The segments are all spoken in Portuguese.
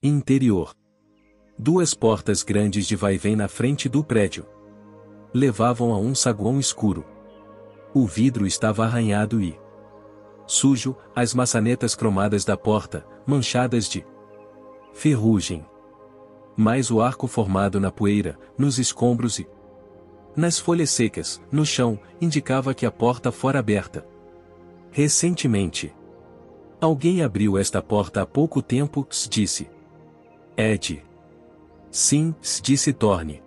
Interior. Duas portas grandes de vai-vem na frente do prédio. Levavam a um saguão escuro. O vidro estava arranhado e sujo, as maçanetas cromadas da porta, manchadas de ferrugem. Mas o arco formado na poeira, nos escombros e nas folhas secas, no chão, indicava que a porta fora aberta recentemente. Alguém abriu esta porta há pouco tempo, disse Ed. Sim, disse Thorne.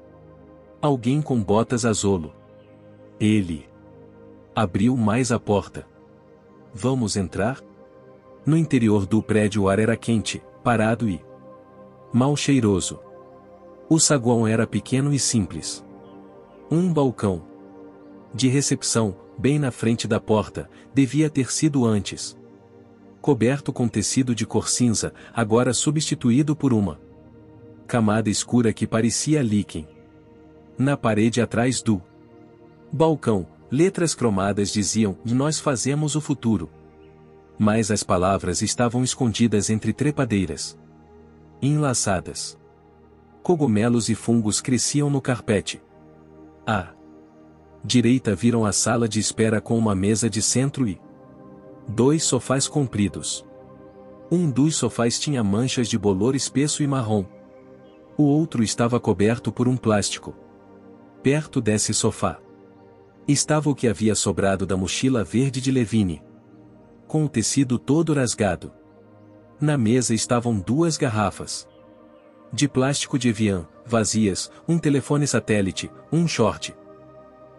Alguém com botas azul. Ele abriu mais a porta. Vamos entrar? No interior do prédio o ar era quente, parado e mal cheiroso. O saguão era pequeno e simples. Um balcão de recepção, bem na frente da porta, devia ter sido antes coberto com tecido de cor cinza, agora substituído por uma camada escura que parecia líquen. Na parede atrás do balcão, letras cromadas diziam: "Nós fazemos o futuro." Mas as palavras estavam escondidas entre trepadeiras enlaçadas. Cogumelos e fungos cresciam no carpete. À direita viram a sala de espera com uma mesa de centro e 2 sofás compridos. Um dos sofás tinha manchas de bolor espesso e marrom. O outro estava coberto por um plástico. Perto desse sofá estava o que havia sobrado da mochila verde de Levine, com o tecido todo rasgado. Na mesa estavam 2 garrafas de plástico de Evian, vazias, um telefone satélite, um short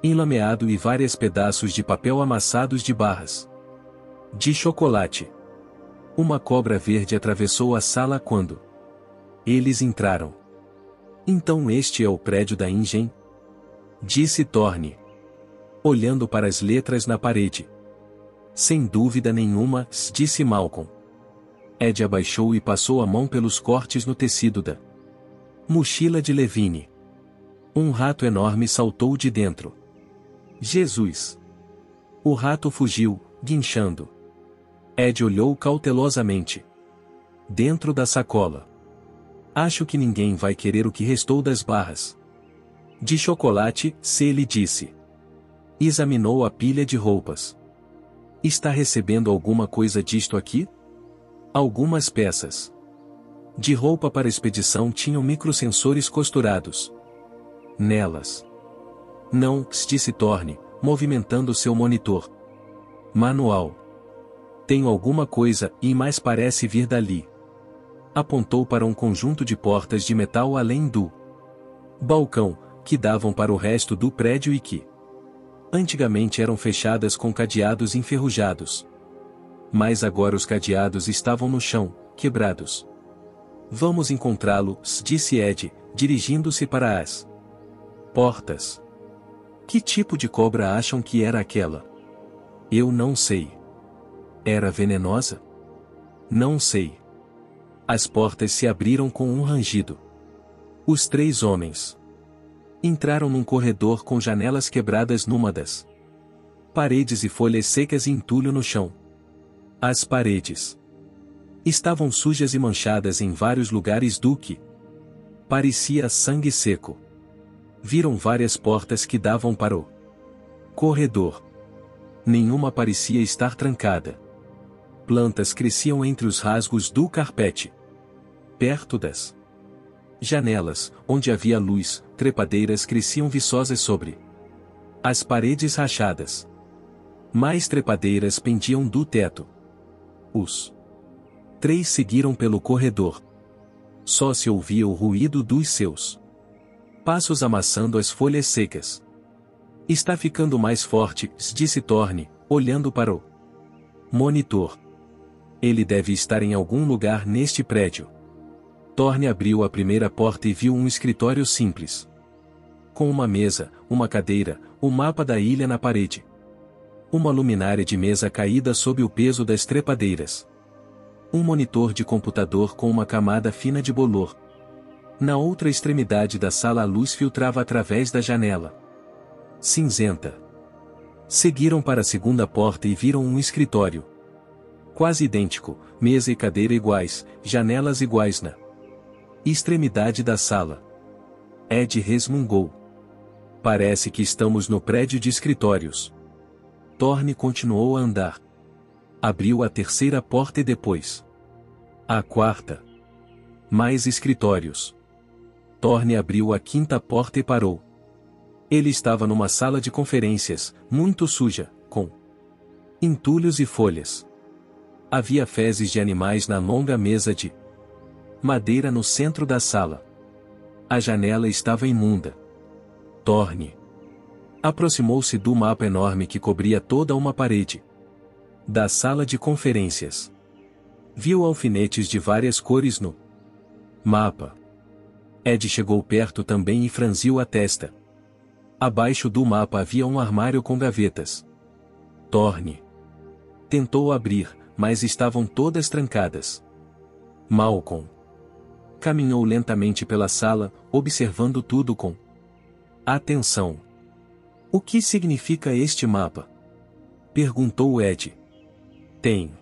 enlameado e vários pedaços de papel amassados de barras de chocolate. Uma cobra verde atravessou a sala quando eles entraram. Então este é o prédio da InGen? Disse Thorne, olhando para as letras na parede. Sem dúvida nenhuma, disse Malcolm. Ed abaixou e passou a mão pelos cortes no tecido da mochila de Levine. Um rato enorme saltou de dentro. Jesus! O rato fugiu, guinchando. Ed olhou cautelosamente. Dentro da sacola. Acho que ninguém vai querer o que restou das barras de chocolate, ele disse. Examinou a pilha de roupas. Está recebendo alguma coisa disto aqui? Algumas peças de roupa para expedição tinham microsensores costurados nelas. Não, disse Thorne, movimentando seu monitor manual. Tenho alguma coisa, e mais parece vir dali. Apontou para um conjunto de portas de metal além do balcão, que davam para o resto do prédio e que antigamente eram fechadas com cadeados enferrujados. Mas agora os cadeados estavam no chão, quebrados. Vamos encontrá-lo, disse Ed, dirigindo-se para as portas. Que tipo de cobra acham que era aquela? Eu não sei. Era venenosa? Não sei. As portas se abriram com um rangido. Os 3 homens entraram num corredor com janelas quebradas numa das paredes e folhas secas e entulho no chão. As paredes estavam sujas e manchadas em vários lugares do que parecia sangue seco. Viram várias portas que davam para o corredor. Nenhuma parecia estar trancada. Plantas cresciam entre os rasgos do carpete. Perto das janelas, onde havia luz, trepadeiras cresciam viçosas sobre as paredes rachadas. Mais trepadeiras pendiam do teto. Os 3 seguiram pelo corredor. Só se ouvia o ruído dos seus passos amassando as folhas secas. Está ficando mais forte, disse Thorne, olhando para o monitor. Ele deve estar em algum lugar neste prédio. Thorne abriu a primeira porta e viu um escritório simples. Com uma mesa, uma cadeira, o mapa da ilha na parede. Uma luminária de mesa caída sob o peso das trepadeiras. Um monitor de computador com uma camada fina de bolor. Na outra extremidade da sala a luz filtrava através da janela cinzenta. Seguiram para a segunda porta e viram um escritório quase idêntico, mesa e cadeira iguais, janelas iguais na Extremidade da sala. Ed resmungou. Parece que estamos no prédio de escritórios. Thorne continuou a andar. Abriu a terceira porta e depois a quarta. Mais escritórios. Thorne abriu a quinta porta e parou. Ele estava numa sala de conferências, muito suja, com entulhos e folhas. Havia fezes de animais na longa mesa de madeira no centro da sala. A janela estava imunda. Thorne aproximou-se do mapa enorme que cobria toda uma parede da sala de conferências. Viu alfinetes de várias cores no mapa. Ed chegou perto também e franziu a testa. Abaixo do mapa havia um armário com gavetas. Thorne tentou abrir, mas estavam todas trancadas. Malcolm caminhou lentamente pela sala, observando tudo com atenção. O que significa este mapa? Perguntou Ed. Tem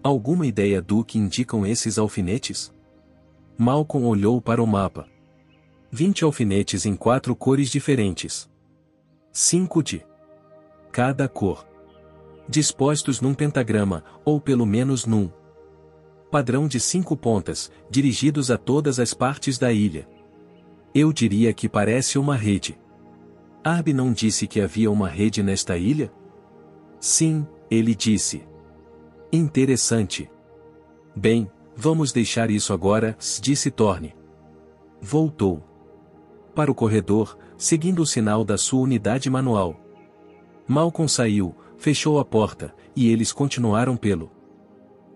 alguma ideia do que indicam esses alfinetes? Malcolm olhou para o mapa. 20 alfinetes em 4 cores diferentes. 5 de cada cor. Dispostos num pentagrama, ou pelo menos num padrão de 5 pontas, dirigidos a todas as partes da ilha. Eu diria que parece uma rede. Arby não disse que havia uma rede nesta ilha? Sim, ele disse. Interessante. Bem, vamos deixar isso agora, disse Thorne. Voltou para o corredor, seguindo o sinal da sua unidade manual. Malcolm saiu, fechou a porta, e eles continuaram pelo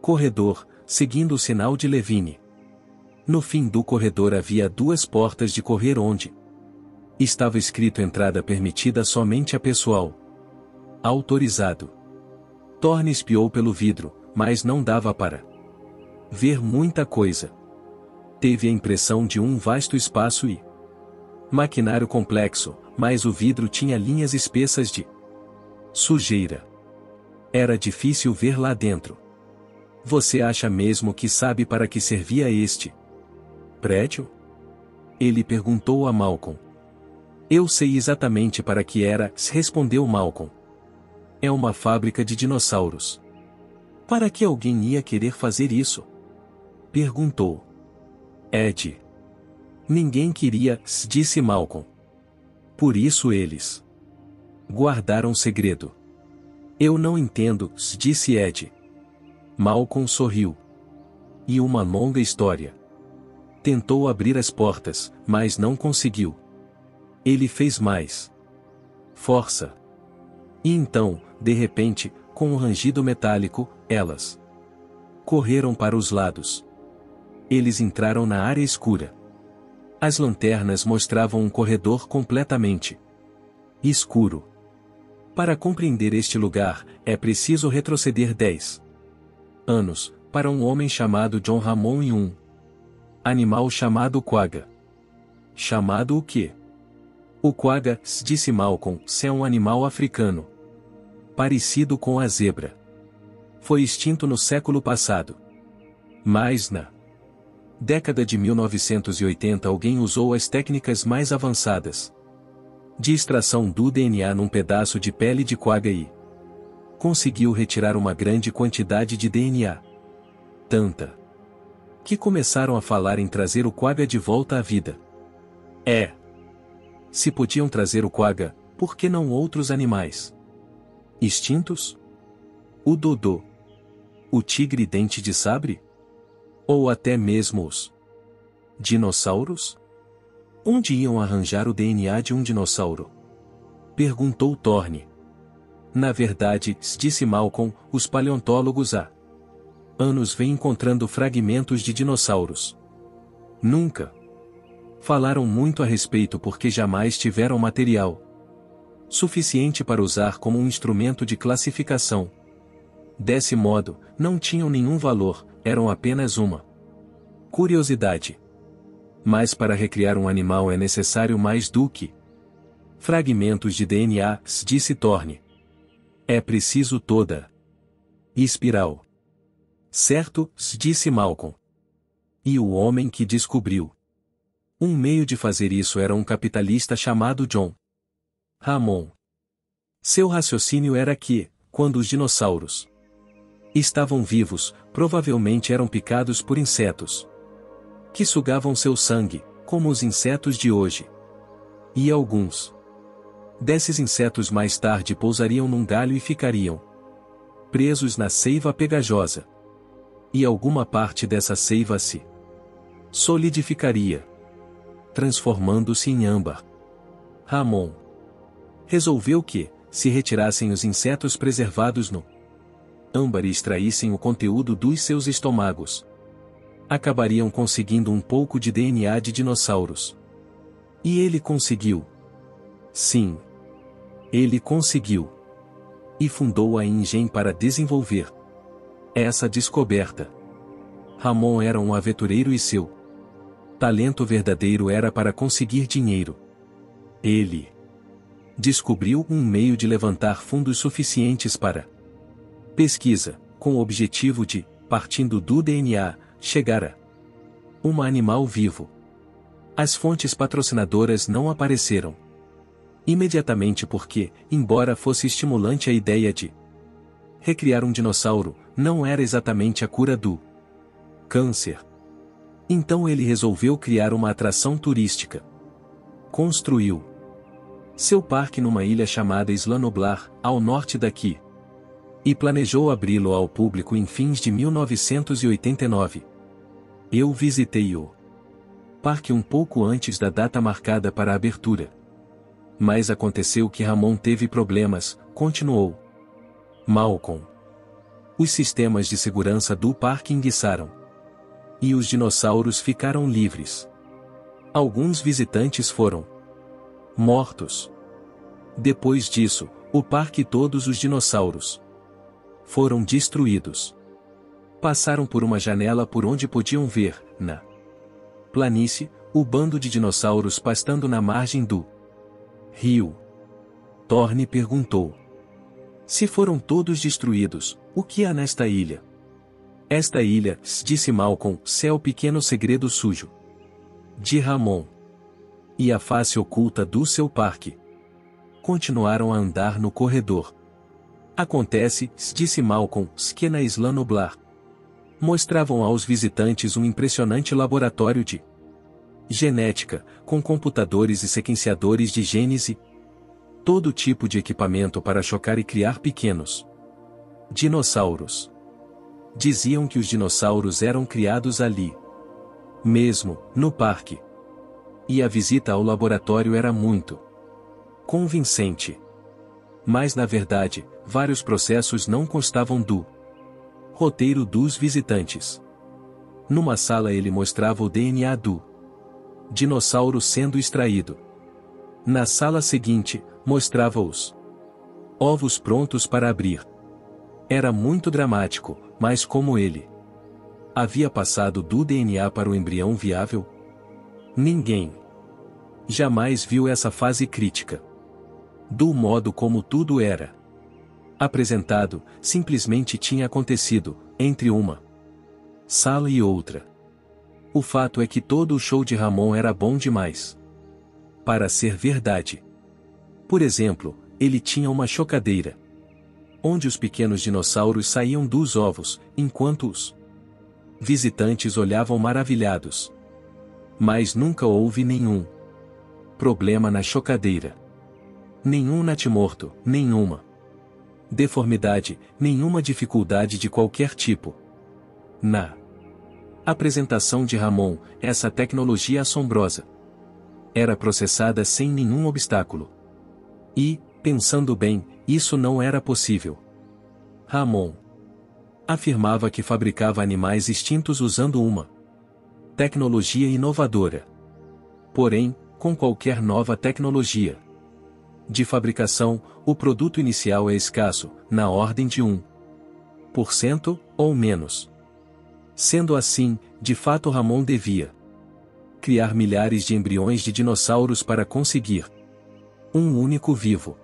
corredor, seguindo o sinal de Levine. No fim do corredor havia 2 portas de correr onde estava escrito entrada permitida somente a pessoal autorizado. Thorne espiou pelo vidro, mas não dava para ver muita coisa. Teve a impressão de um vasto espaço e maquinário complexo, mas o vidro tinha linhas espessas de sujeira. Era difícil ver lá dentro. Você acha mesmo que sabe para que servia este prédio? Ele perguntou a Malcolm. Eu sei exatamente para que era, respondeu Malcolm. É uma fábrica de dinossauros. Para que alguém ia querer fazer isso? Perguntou Ed. Ninguém queria, disse Malcolm. Por isso eles guardaram segredo. Eu não entendo, disse Ed. Malcolm sorriu. E uma longa história. Tentou abrir as portas, mas não conseguiu. Ele fez mais força. E então, de repente, com um rangido metálico, elas correram para os lados. Eles entraram na área escura. As lanternas mostravam um corredor completamente escuro. Para compreender este lugar, é preciso retroceder 10 anos, para um homem chamado John Ramon e um animal chamado quagga. Chamado o quê? O quagga, disse Malcolm, é um animal africano. Parecido com a zebra. Foi extinto no século passado. Mas na década de 1980 alguém usou as técnicas mais avançadas de extração do DNA num pedaço de pele de quagga e conseguiu retirar uma grande quantidade de DNA. Tanta que começaram a falar em trazer o quagga de volta à vida. Se podiam trazer o quagga, por que não outros animais extintos? O dodô, o tigre dente de sabre? Ou até mesmo os dinossauros? Onde iam arranjar o DNA de um dinossauro? Perguntou Thorne. Na verdade, disse Malcolm, os paleontólogos há anos vêm encontrando fragmentos de dinossauros. Nunca falaram muito a respeito porque jamais tiveram material suficiente para usar como um instrumento de classificação. Desse modo, não tinham nenhum valor, eram apenas uma curiosidade. Mas para recriar um animal é necessário mais do que fragmentos de DNA, disse Thorne. É preciso toda espiral. Certo, disse Malcolm. E o homem que descobriu um meio de fazer isso era um capitalista chamado John Hammond. Seu raciocínio era que, quando os dinossauros estavam vivos, provavelmente eram picados por insetos que sugavam seu sangue, como os insetos de hoje. E alguns desses insetos mais tarde pousariam num galho e ficariam presos na seiva pegajosa. E alguma parte dessa seiva se solidificaria, transformando-se em âmbar. Hammond resolveu que, se retirassem os insetos preservados no âmbar e extraíssem o conteúdo dos seus estômagos, acabariam conseguindo um pouco de DNA de dinossauros. E ele conseguiu. Sim. Ele conseguiu. E fundou a InGen para desenvolver essa descoberta. Hammond era um aventureiro e seu talento verdadeiro era para conseguir dinheiro. Ele descobriu um meio de levantar fundos suficientes para pesquisa, com o objetivo de, partindo do DNA, chegar a um animal vivo. As fontes patrocinadoras não apareceram imediatamente porque, embora fosse estimulante a ideia de recriar um dinossauro, não era exatamente a cura do câncer. Então ele resolveu criar uma atração turística. Construiu seu parque numa ilha chamada Isla Nublar, ao norte daqui. E planejou abri-lo ao público em fins de 1989. Eu visitei o parque um pouco antes da data marcada para a abertura. Mas aconteceu que Hammond teve problemas, continuou Malcolm. Os sistemas de segurança do parque enguiçaram. E os dinossauros ficaram livres. Alguns visitantes foram mortos. Depois disso, o parque e todos os dinossauros foram destruídos. Passaram por uma janela por onde podiam ver, na planície, o bando de dinossauros pastando na margem do rio. Thorne perguntou: se foram todos destruídos, o que há nesta ilha? Esta ilha, disse Malcolm, é o pequeno segredo sujo de Hammond. E a face oculta do seu parque. Continuaram a andar no corredor. Acontece, disse Malcolm, que na Isla Nublar mostravam aos visitantes um impressionante laboratório de genética, com computadores e sequenciadores de genes e todo tipo de equipamento para chocar e criar pequenos dinossauros. Diziam que os dinossauros eram criados ali mesmo, no parque. E a visita ao laboratório era muito convincente. Mas na verdade, vários processos não constavam do roteiro dos visitantes. Numa sala ele mostrava o DNA do dinossauro sendo extraído. Na sala seguinte, mostrava os ovos prontos para abrir. Era muito dramático, mas como ele havia passado do DNA para o embrião viável? Ninguém jamais viu essa fase crítica. Do modo como tudo era apresentado, simplesmente tinha acontecido, entre uma sala e outra. O fato é que todo o show de Hammond era bom demais para ser verdade. Por exemplo, ele tinha uma chocadeira onde os pequenos dinossauros saíam dos ovos, enquanto os visitantes olhavam maravilhados. Mas nunca houve nenhum problema na chocadeira. Nenhum natimorto, nenhuma deformidade, nenhuma dificuldade de qualquer tipo. Na apresentação de Hammond, essa tecnologia assombrosa era processada sem nenhum obstáculo. E, pensando bem, isso não era possível. Hammond afirmava que fabricava animais extintos usando uma tecnologia inovadora. Porém, com qualquer nova tecnologia de fabricação, o produto inicial é escasso, na ordem de 1% ou menos. Sendo assim, de fato Hammond devia criar milhares de embriões de dinossauros para conseguir um único vivo.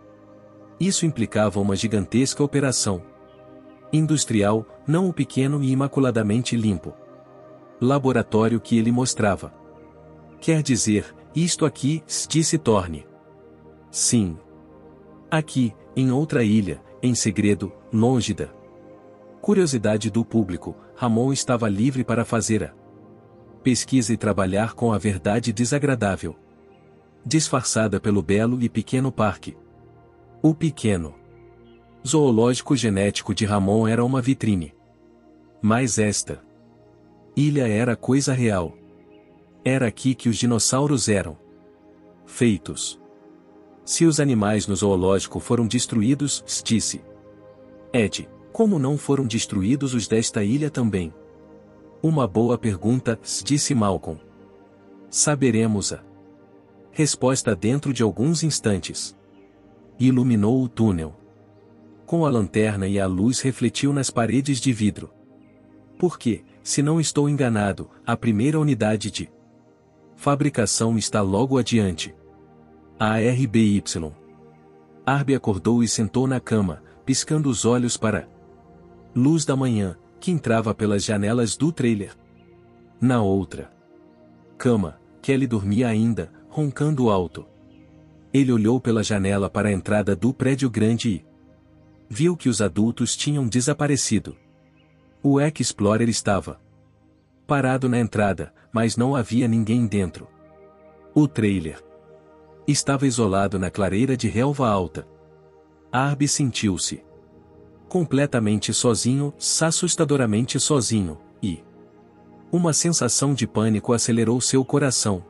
Isso implicava uma gigantesca operação industrial, não o pequeno e imaculadamente limpo laboratório que ele mostrava. Quer dizer, isto aqui, disse Thorne. Sim. Aqui, em outra ilha, em segredo, longe da curiosidade do público, Ramon estava livre para fazer a pesquisa e trabalhar com a verdade desagradável, disfarçada pelo belo e pequeno parque. O pequeno zoológico genético de Ramon era uma vitrine. Mas esta ilha era coisa real. Era aqui que os dinossauros eram feitos. Se os animais no zoológico foram destruídos, disse Ed, como não foram destruídos os desta ilha também? Uma boa pergunta, disse Malcolm. Saberemos a resposta dentro de alguns instantes. Iluminou o túnel. Com a lanterna e a luz refletiu nas paredes de vidro. Porque, se não estou enganado, a primeira unidade de fabricação está logo adiante. A RBY. Arby acordou e sentou na cama, piscando os olhos para a luz da manhã, que entrava pelas janelas do trailer. Na outra cama, Kelly dormia ainda, roncando alto. Ele olhou pela janela para a entrada do prédio grande e viu que os adultos tinham desaparecido. O Explorer estava parado na entrada, mas não havia ninguém dentro. O trailer estava isolado na clareira de relva alta. Arby sentiu-se completamente sozinho, assustadoramente sozinho, e uma sensação de pânico acelerou seu coração.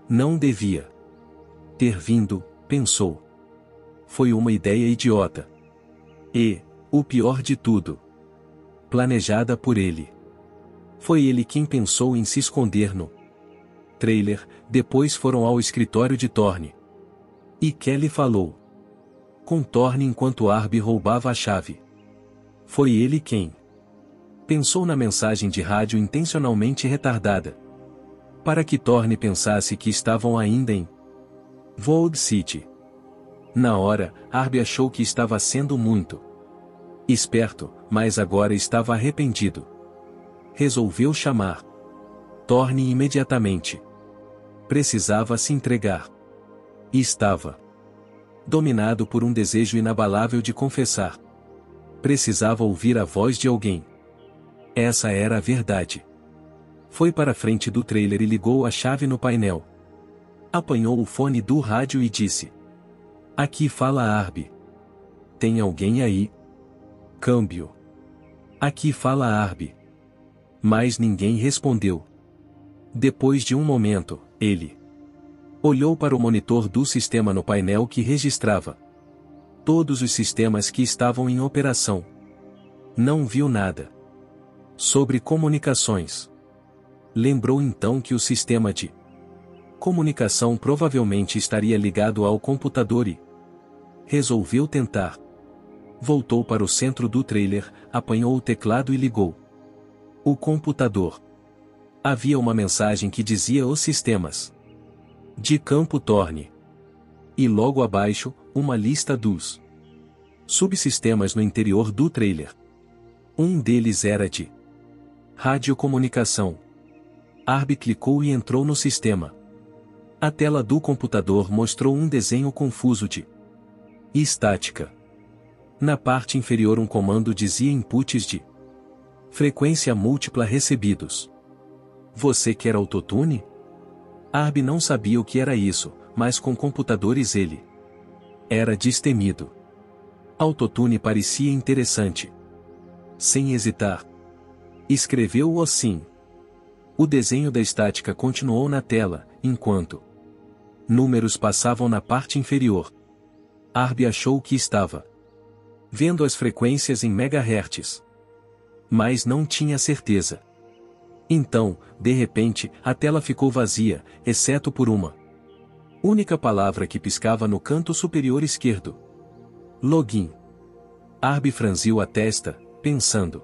Não devia ter vindo, pensou. Foi uma ideia idiota. E, o pior de tudo, planejada por ele. Foi ele quem pensou em se esconder no trailer, depois foram ao escritório de Thorne. E Kelly falou com Thorne enquanto Arby roubava a chave. Foi ele quem pensou na mensagem de rádio intencionalmente retardada, para que Thorne pensasse que estavam ainda em Vogue City. Na hora, Arby achou que estava sendo muito esperto, mas agora estava arrependido. Resolveu chamar Thorne imediatamente. Precisava se entregar. E estava dominado por um desejo inabalável de confessar. Precisava ouvir a voz de alguém. Essa era a verdade. Foi para a frente do trailer e ligou a chave no painel. Apanhou o fone do rádio e disse: Aqui fala Arby. Tem alguém aí? Câmbio. Aqui fala Arby. Mas ninguém respondeu. Depois de um momento, ele olhou para o monitor do sistema no painel que registrava todos os sistemas que estavam em operação. Não viu nada sobre comunicações. Lembrou então que o sistema de comunicação provavelmente estaria ligado ao computador e resolveu tentar. Voltou para o centro do trailer, apanhou o teclado e ligou o computador. Havia uma mensagem que dizia os sistemas de campo Thorne. E logo abaixo, uma lista dos subsistemas no interior do trailer. Um deles era de radiocomunicação. Arby clicou e entrou no sistema. A tela do computador mostrou um desenho confuso de estática. Na parte inferior um comando dizia inputs de frequência múltipla recebidos. Você quer autotune? Arby não sabia o que era isso, mas com computadores ele era destemido. Autotune parecia interessante. Sem hesitar, escreveu-o assim. O desenho da estática continuou na tela, enquanto números passavam na parte inferior. Arby achou que estava vendo as frequências em megahertz, mas não tinha certeza. Então, de repente, a tela ficou vazia, exceto por uma única palavra que piscava no canto superior esquerdo. Login. Arby franziu a testa, pensando.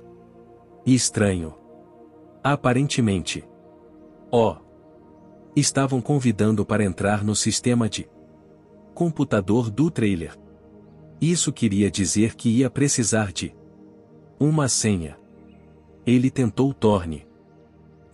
Estranho. Aparentemente. Estavam convidando para entrar no sistema de computador do trailer. Isso queria dizer que ia precisar de uma senha. Ele tentou Thorne.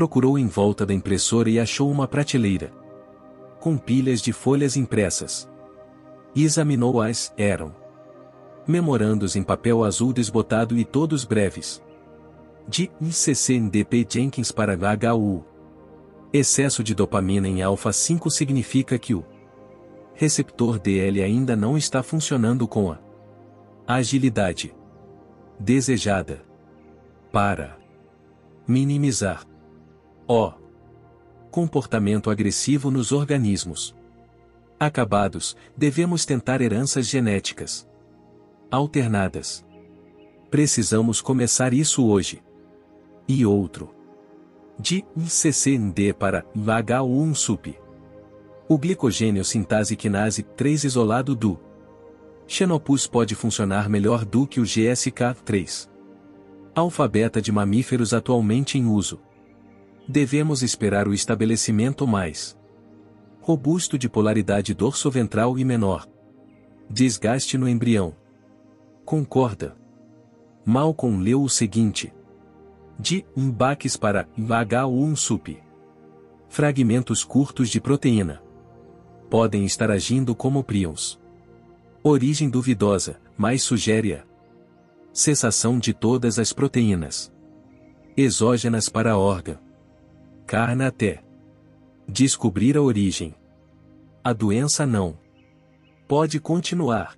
Procurou em volta da impressora e achou uma prateleira com pilhas de folhas impressas. E examinou-as, eram memorandos em papel azul desbotado e todos breves. De ICCNDP Jenkins para HU. Excesso de dopamina em alfa-5 significa que o receptor DL ainda não está funcionando com a agilidade desejada para minimizar o comportamento agressivo nos organismos acabados. Devemos tentar heranças genéticas alternadas. Precisamos começar isso hoje. E outro. De ICCND para HU1-SUP. O glicogênio sintase quinase 3 isolado do Xenopus pode funcionar melhor do que o GSK3. Alfa-beta de mamíferos atualmente em uso. Devemos esperar o estabelecimento mais robusto de polaridade dorsoventral e menor desgaste no embrião. Concorda? Malcolm leu o seguinte. De embaques para HU1-SUP. Fragmentos curtos de proteína podem estar agindo como prions. Origem duvidosa, mas sugere a cessação de todas as proteínas exógenas para a órgão. Carne até descobrir a origem. A doença não pode continuar.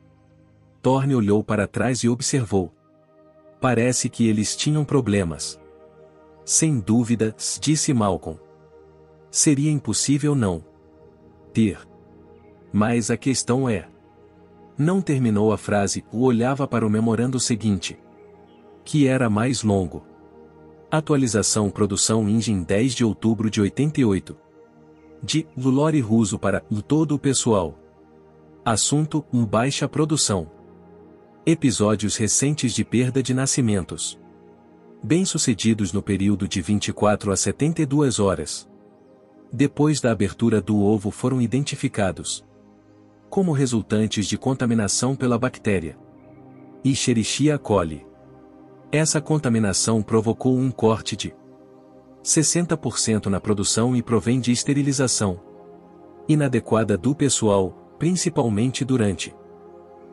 Thorne olhou para trás e observou. Parece que eles tinham problemas. Sem dúvida, disse Malcolm. Seria impossível não ter. Mas a questão é. Não terminou a frase, olhava para o memorando seguinte. Que era mais longo. Atualização Produção Engine 10 de outubro de 88. De Lulori Russo para todo o pessoal. Assunto: baixa produção. Episódios recentes de perda de nascimentos. Bem-sucedidos no período de 24 a 72 horas. Depois da abertura do ovo foram identificados como resultantes de contaminação pela bactéria Escherichia coli. Essa contaminação provocou um corte de 60% na produção e provém de esterilização inadequada do pessoal, principalmente durante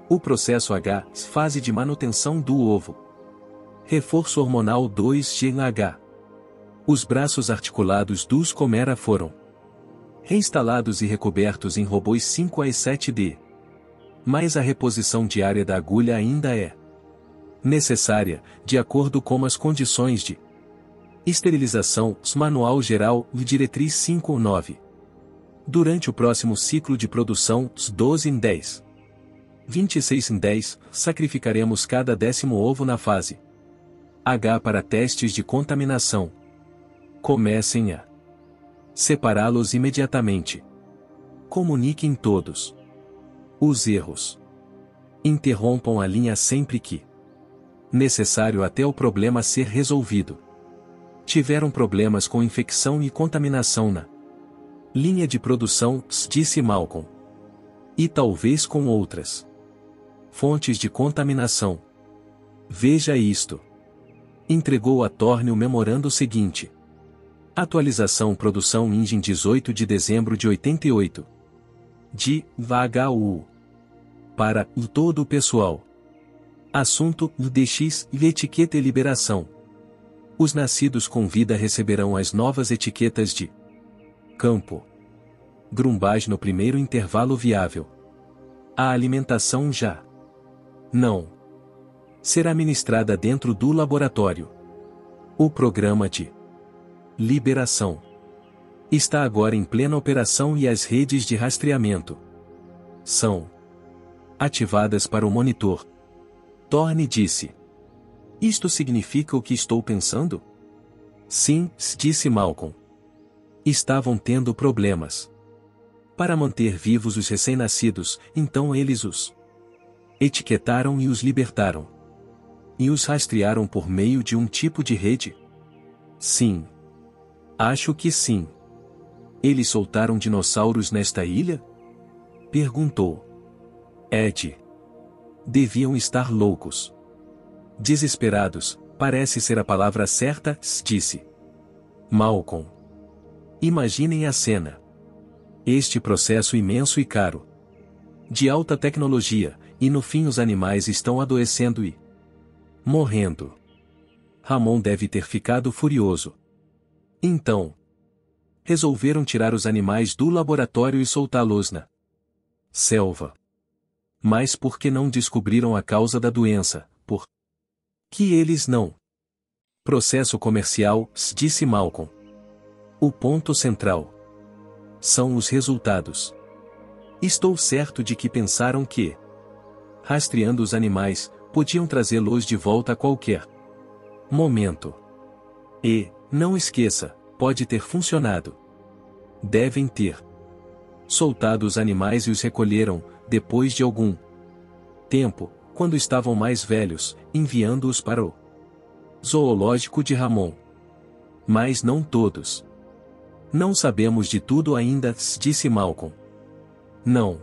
o processo H, fase de manutenção do ovo. Reforço hormonal 2GH. Os braços articulados dos Comera foram reinstalados e recobertos em robôs 5A e 7D. Mas a reposição diária da agulha ainda é necessária, de acordo com as condições de esterilização, Manual Geral e Diretriz 5/9. Durante o próximo ciclo de produção, 12 em 10. 26 em 10, sacrificaremos cada 10º ovo na fase H para testes de contaminação. Comecem a separá-los imediatamente. Comuniquem todos os erros. Interrompam a linha sempre que necessário até o problema ser resolvido. Tiveram problemas com infecção e contaminação na linha de produção, disse Malcolm. E talvez com outras fontes de contaminação. Veja isto. Entregou a Thorne o memorando seguinte. Atualização Produção Engine 18 de dezembro de 88. De HU. Para todo o pessoal. Assunto DX e etiqueta e liberação. Os nascidos com vida receberão as novas etiquetas de campo. Grumbage no primeiro intervalo viável. A alimentação já não será ministrada dentro do laboratório. O programa de liberação está agora em plena operação e as redes de rastreamento são ativadas para o monitor. Thorne disse. Isto significa o que estou pensando? Sim, disse Malcolm. Estavam tendo problemas para manter vivos os recém-nascidos, então eles os etiquetaram e os libertaram. E os rastrearam por meio de um tipo de rede? Sim. Acho que sim. Eles soltaram dinossauros nesta ilha? Perguntou Ed. Deviam estar loucos. Desesperados, parece ser a palavra certa, disse. Malcolm. Imaginem a cena. Este processo imenso e caro. De alta tecnologia, e no fim os animais estão adoecendo e morrendo. Ramon deve ter ficado furioso. Então, resolveram tirar os animais do laboratório e soltá-los na selva. Mas por que não descobriram a causa da doença? Por que eles não? Processo comercial, disse Malcolm. O ponto central são os resultados. Estou certo de que pensaram que, rastreando os animais, podiam trazê-los de volta a qualquer momento. E, não esqueça, pode ter funcionado. Devem ter soltado os animais e os recolheram, depois de algum tempo, quando estavam mais velhos, enviando-os para o zoológico de Ramon. Mas não todos. Não sabemos de tudo ainda, disse Malcolm. Não.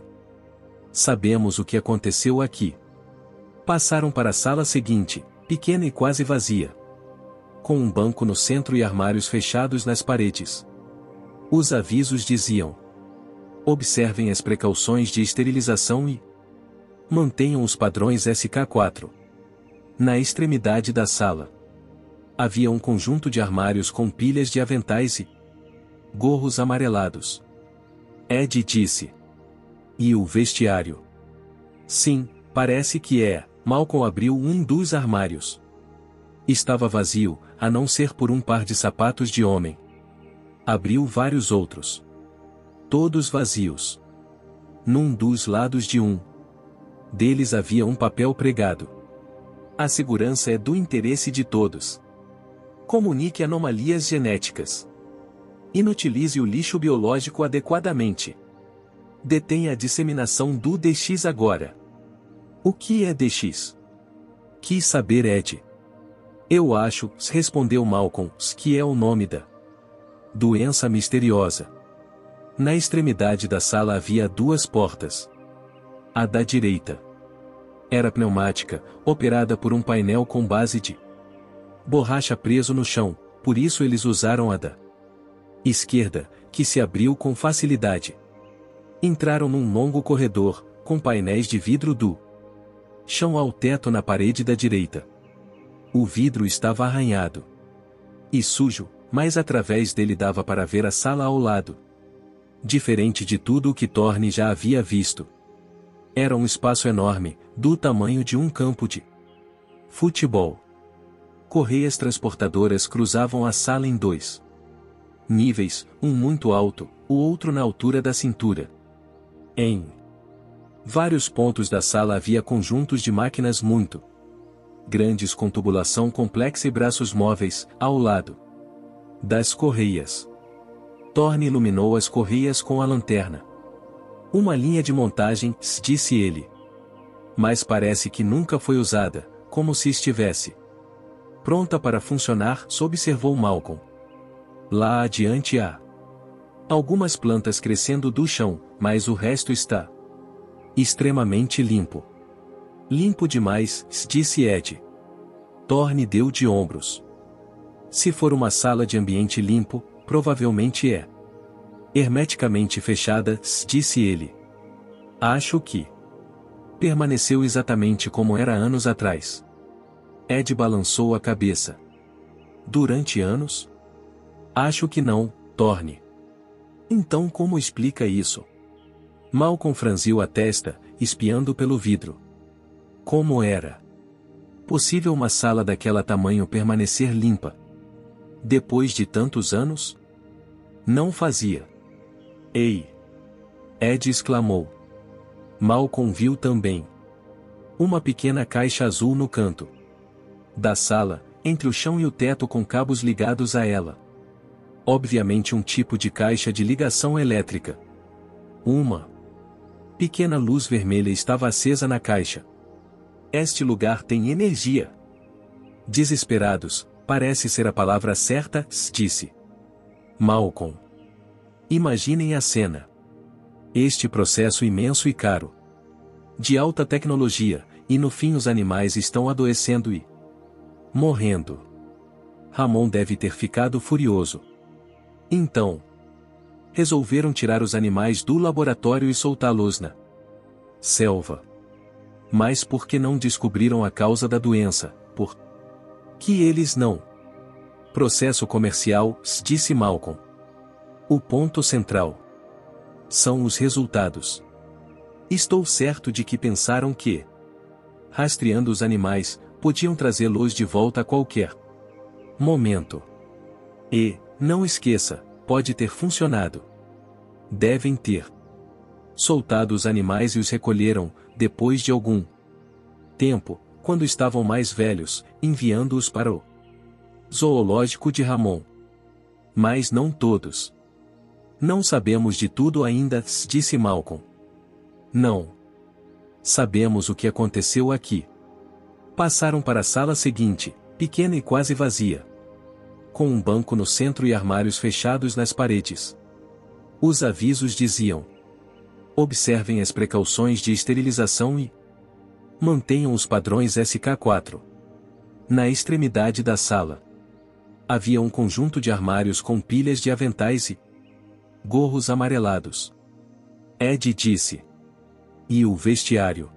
Sabemos o que aconteceu aqui. Passaram para a sala seguinte, pequena e quase vazia, com um banco no centro e armários fechados nas paredes. Os avisos diziam: observem as precauções de esterilização e mantenham os padrões SK4. Na extremidade da sala havia um conjunto de armários com pilhas de aventais e gorros amarelados. Ed disse. E o vestiário? Sim, parece que é. Malcolm abriu um dos armários. Estava vazio, a não ser por um par de sapatos de homem. Abriu vários outros. Todos vazios. Num dos lados de um deles havia um papel pregado. A segurança é do interesse de todos. Comunique anomalias genéticas. Inutilize o lixo biológico adequadamente. Detenha a disseminação do DX agora. O que é DX? Quis saber Ed. Eu acho, respondeu Malcolm, que é o nome da doença misteriosa. Na extremidade da sala havia duas portas. A da direita era pneumática, operada por um painel com base de borracha preso no chão, por isso eles usaram a da esquerda, que se abriu com facilidade. Entraram num longo corredor, com painéis de vidro do chão ao teto na parede da direita. O vidro estava arranhado e sujo, mas através dele dava para ver a sala ao lado. Diferente de tudo o que Thorne já havia visto. Era um espaço enorme, do tamanho de um campo de futebol. Correias transportadoras cruzavam a sala em dois níveis, um muito alto, o outro na altura da cintura. Em vários pontos da sala havia conjuntos de máquinas muito grandes com tubulação complexa e braços móveis, ao lado das correias. Thorne iluminou as correias com a lanterna. Uma linha de montagem, disse ele. Mas parece que nunca foi usada, como se estivesse pronta para funcionar, observou Malcolm. Lá adiante há algumas plantas crescendo do chão, mas o resto está extremamente limpo. Limpo demais, disse Ed. Thorne deu de ombros. Se for uma sala de ambiente limpo, provavelmente é hermeticamente fechada, disse ele. Acho que permaneceu exatamente como era anos atrás. Ed balançou a cabeça. Durante anos? Acho que não, Thorne. Então como explica isso? Malcolm franziu a testa, espiando pelo vidro. Como era possível uma sala daquela tamanho permanecer limpa? Depois de tantos anos? Não fazia. Ei! Ed exclamou. Malcolm viu também uma pequena caixa azul no canto da sala, entre o chão e o teto com cabos ligados a ela. Obviamente um tipo de caixa de ligação elétrica. Uma pequena luz vermelha estava acesa na caixa. Este lugar tem energia. Desesperados, parece ser a palavra certa, disse Malcolm. Imaginem a cena. Este processo imenso e caro. De alta tecnologia, e no fim os animais estão adoecendo e morrendo. Ramon deve ter ficado furioso. Então, resolveram tirar os animais do laboratório e soltá-los na selva. Mas por que não descobriram a causa da doença? Por que eles não? Processo comercial, disse Malcolm. O ponto central são os resultados. Estou certo de que pensaram que, rastreando os animais, podiam trazê-los de volta a qualquer momento. E, não esqueça, pode ter funcionado. Devem ter soltado os animais e os recolheram, depois de algum tempo, quando estavam mais velhos, enviando-os para o zoológico de Ramon. Mas não todos. Não sabemos de tudo ainda, disse Malcolm. Não. Sabemos o que aconteceu aqui. Passaram para a sala seguinte, pequena e quase vazia, com um banco no centro e armários fechados nas paredes. Os avisos diziam: observem as precauções de esterilização e mantenham os padrões SK4. Na extremidade da sala havia um conjunto de armários com pilhas de aventais e gorros amarelados. Ed disse. E o vestiário?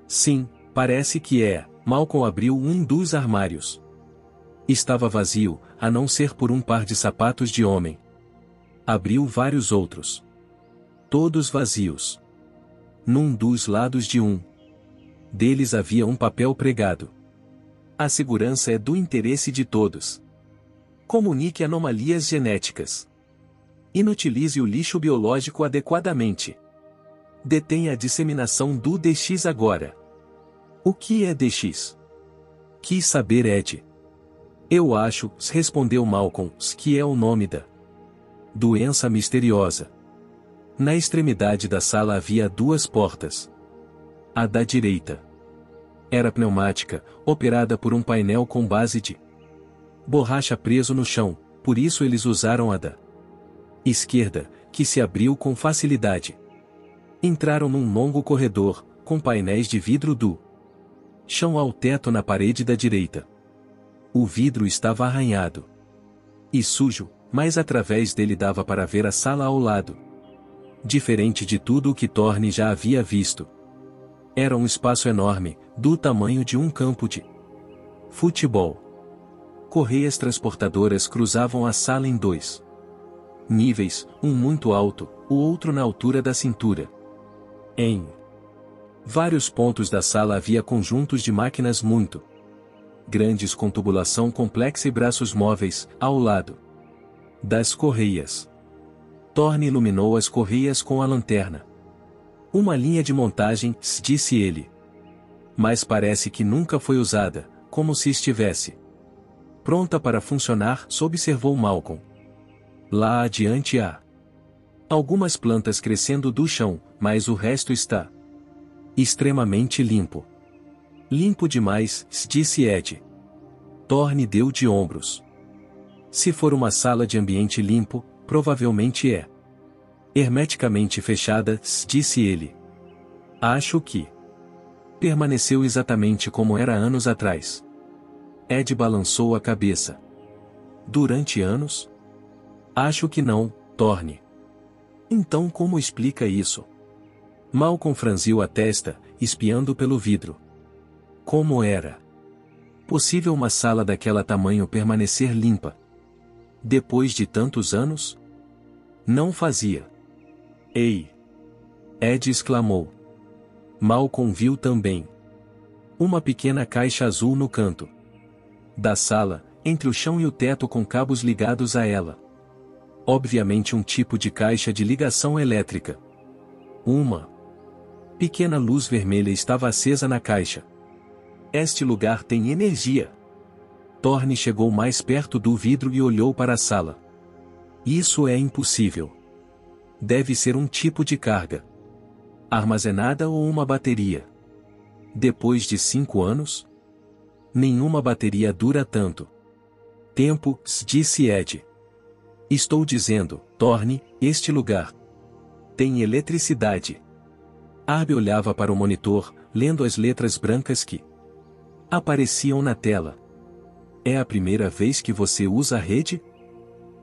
Sim, parece que é. Malcolm abriu um dos armários. Estava vazio, a não ser por um par de sapatos de homem. Abriu vários outros. Todos vazios. Num dos lados de um deles havia um papel pregado. A segurança é do interesse de todos. Comunique anomalias genéticas. Inutilize o lixo biológico adequadamente. Detenha a disseminação do DX agora. O que é DX? Quis saber Ed. Eu acho, respondeu Malcolm, que é o nome da doença misteriosa. Na extremidade da sala havia duas portas. A da direita era pneumática, operada por um painel com base de borracha preso no chão, por isso eles usaram a da esquerda, que se abriu com facilidade. Entraram num longo corredor, com painéis de vidro do chão ao teto na parede da direita. O vidro estava arranhado e sujo, mas através dele dava para ver a sala ao lado. Diferente de tudo o que Thorne já havia visto. Era um espaço enorme, do tamanho de um campo de futebol. Correias transportadoras cruzavam a sala em dois níveis, um muito alto, o outro na altura da cintura. Em vários pontos da sala havia conjuntos de máquinas muito grandes com tubulação complexa e braços móveis, ao lado das correias. Thorne iluminou as correias com a lanterna. Uma linha de montagem, disse ele. Mas parece que nunca foi usada, como se estivesse pronta para funcionar, observou Malcolm. Lá adiante há algumas plantas crescendo do chão, mas o resto está extremamente limpo. Limpo demais, disse Ed. Thorne deu de ombros. Se for uma sala de ambiente limpo, provavelmente é hermeticamente fechada, disse ele. Acho que permaneceu exatamente como era anos atrás. Ed balançou a cabeça. Durante anos? Acho que não, Thorne. Então como explica isso? Malcolm franziu a testa, espiando pelo vidro. Como era possível uma sala daquela tamanho permanecer limpa? Depois de tantos anos? Não fazia. Ei! Ed exclamou. Malcolm viu também uma pequena caixa azul no canto da sala, entre o chão e o teto com cabos ligados a ela. Obviamente um tipo de caixa de ligação elétrica. Uma pequena luz vermelha estava acesa na caixa. Este lugar tem energia. Thorne chegou mais perto do vidro e olhou para a sala. Isso é impossível. Deve ser um tipo de carga armazenada ou uma bateria. Depois de 5 anos? Nenhuma bateria dura tanto tempo, disse Ed. Estou dizendo, Thorne, este lugar tem eletricidade. Arby olhava para o monitor, lendo as letras brancas que apareciam na tela. É a primeira vez que você usa a rede?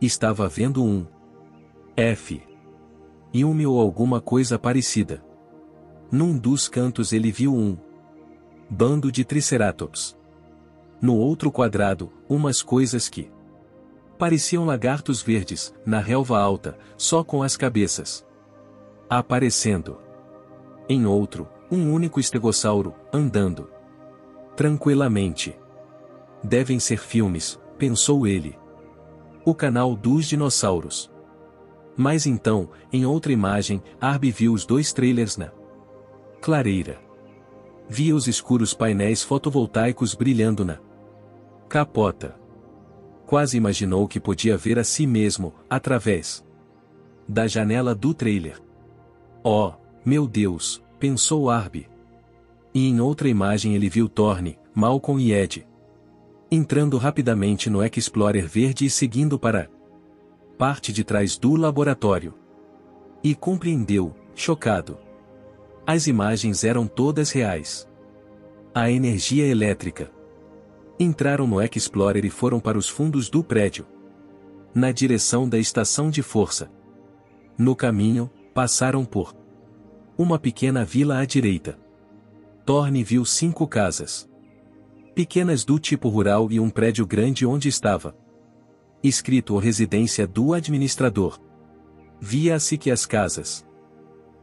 Estava vendo um F. Yume ou alguma coisa parecida. Num dos cantos ele viu um bando de triceratops. No outro quadrado, umas coisas que pareciam lagartos verdes, na relva alta, só com as cabeças aparecendo. Em outro, um único estegossauro, andando tranquilamente. Devem ser filmes, pensou ele. O canal dos dinossauros. Mas então, em outra imagem, Arby viu os dois trailers na clareira. Via os escuros painéis fotovoltaicos brilhando na capota. Quase imaginou que podia ver a si mesmo, através da janela do trailer. Oh, meu Deus, pensou Arby. E em outra imagem ele viu Thorne, Malcolm e Ed entrando rapidamente no Explorer verde e seguindo para a parte de trás do laboratório. E compreendeu, chocado. As imagens eram todas reais. A energia elétrica. Entraram no Explorer e foram para os fundos do prédio. Na direção da estação de força. No caminho, passaram por uma pequena vila à direita. Thorne viu 5 casas pequenas do tipo rural e um prédio grande onde estava escrito residência do administrador. Via-se que as casas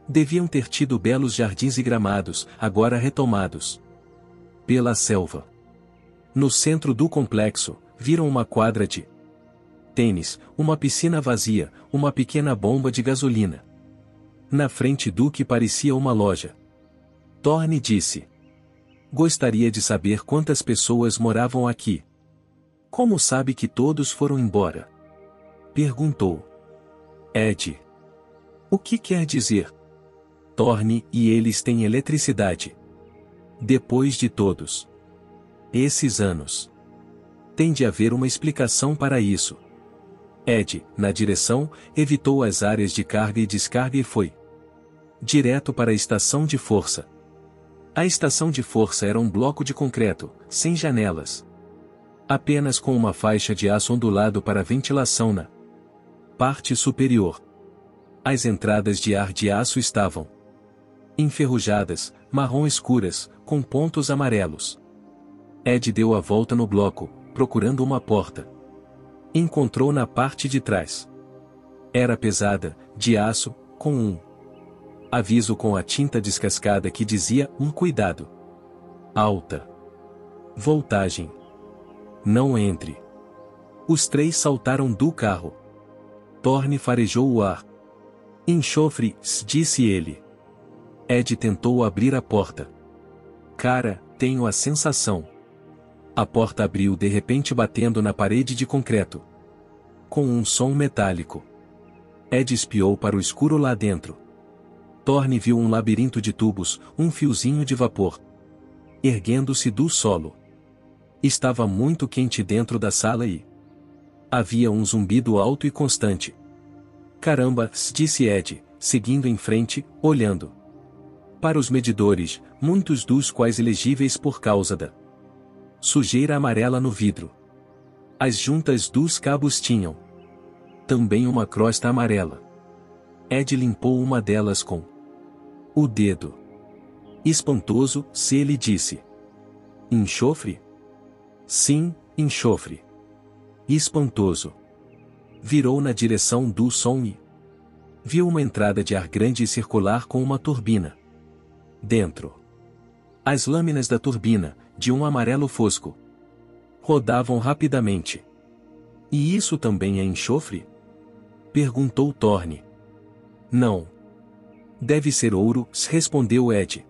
deviam ter tido belos jardins e gramados, agora retomados pela selva. No centro do complexo, viram uma quadra de tênis, uma piscina vazia, uma pequena bomba de gasolina. Na frente do que parecia uma loja. Thorne disse: gostaria de saber quantas pessoas moravam aqui. Como sabe que todos foram embora? Perguntou Ed. O que quer dizer? Thorne e eles têm eletricidade. Depois de todos esses anos. Tem de haver uma explicação para isso. Ed, na direção, evitou as áreas de carga e descarga e foi direto para a estação de força. A estação de força era um bloco de concreto, sem janelas. Apenas com uma faixa de aço ondulado para ventilação na parte superior. As entradas de ar de aço estavam enferrujadas, marrom escuras, com pontos amarelos. Ed deu a volta no bloco, procurando uma porta. Encontrou na parte de trás. Era pesada, de aço, com um aviso com a tinta descascada que dizia: cuidado. Alta voltagem. Não entre. Os 3 saltaram do carro. Thorne farejou o ar. Enxofre, disse ele. Ed tentou abrir a porta. Cara, tenho a sensação. A porta abriu de repente batendo na parede de concreto. Com um som metálico. Ed espiou para o escuro lá dentro. Thorne viu um labirinto de tubos, um fiozinho de vapor erguendo-se do solo. Estava muito quente dentro da sala e havia um zumbido alto e constante. Caramba, disse Ed, seguindo em frente, olhando para os medidores, muitos dos quais ilegíveis por causa da sujeira amarela no vidro. As juntas dos cabos tinham também uma crosta amarela. Ed limpou uma delas com o dedo. Espantoso, se ele disse. Enxofre? Sim, enxofre. Espantoso. Virou na direção do som e viu uma entrada de ar grande e circular com uma turbina dentro. As lâminas da turbina, de um amarelo fosco, rodavam rapidamente. E isso também é enxofre? Perguntou Thorne. Não. Deve ser ouro, respondeu Ed.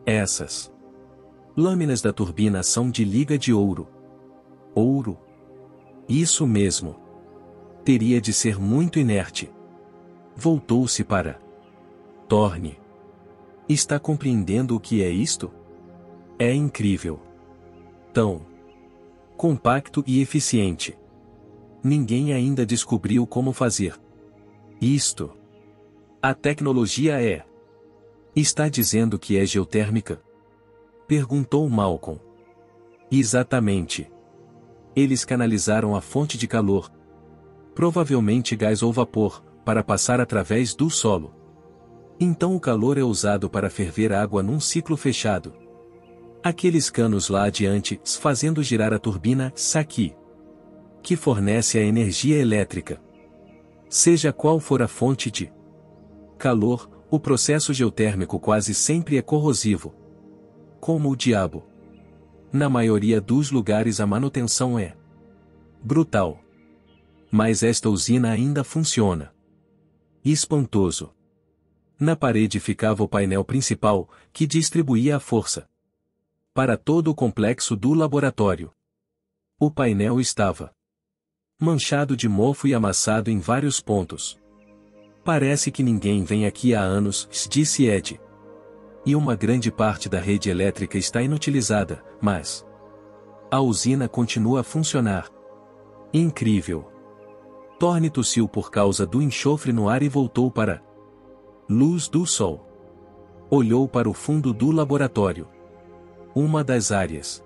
Essas lâminas da turbina são de liga de ouro. Ouro? Isso mesmo. Teria de ser muito inerte. Voltou-se para Thorne. Está compreendendo o que é isto? É incrível. Tão compacto e eficiente. Ninguém ainda descobriu como fazer isto. A tecnologia é. Está dizendo que é geotérmica? Perguntou Malcolm. Exatamente. Eles canalizaram a fonte de calor Provavelmente gás ou vapor, para passar através do solo. Então o calor é usado para ferver água num ciclo fechado. Aqueles canos lá adiante, fazendo girar a turbina, aqui, que fornece a energia elétrica. Seja qual for a fonte de calor, o processo geotérmico quase sempre é corrosivo. Como o diabo. Na maioria dos lugares a manutenção é brutal. Mas esta usina ainda funciona. Espantoso. Na parede ficava o painel principal, que distribuía a força para todo o complexo do laboratório. O painel estava manchado de mofo e amassado em vários pontos. Parece que ninguém vem aqui há anos, disse Ed. E uma grande parte da rede elétrica está inutilizada, mas a usina continua a funcionar. Incrível. Thorne tossiu por causa do enxofre no ar e voltou para a luz do sol. Olhou para o fundo do laboratório. Uma das áreas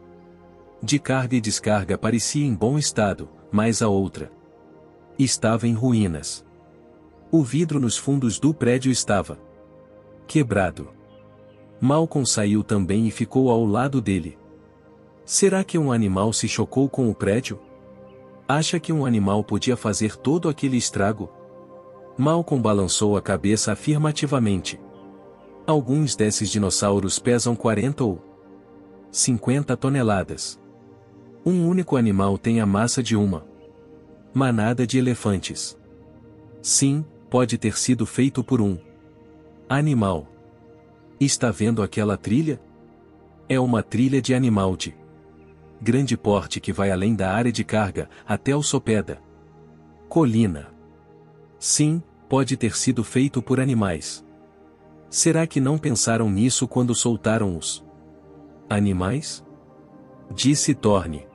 de carga e descarga parecia em bom estado, mas a outra estava em ruínas. O vidro nos fundos do prédio estava quebrado. Malcolm saiu também e ficou ao lado dele. Será que um animal se chocou com o prédio? Acha que um animal podia fazer todo aquele estrago? Malcolm balançou a cabeça afirmativamente. Alguns desses dinossauros pesam 40 ou 50 toneladas. Um único animal tem a massa de uma manada de elefantes. Sim, pode ter sido feito por um animal. Está vendo aquela trilha? É uma trilha de animal de grande porte que vai além da área de carga, até o sopé da colina. Sim, pode ter sido feito por animais. Será que não pensaram nisso quando soltaram os animais? Disse Thorne.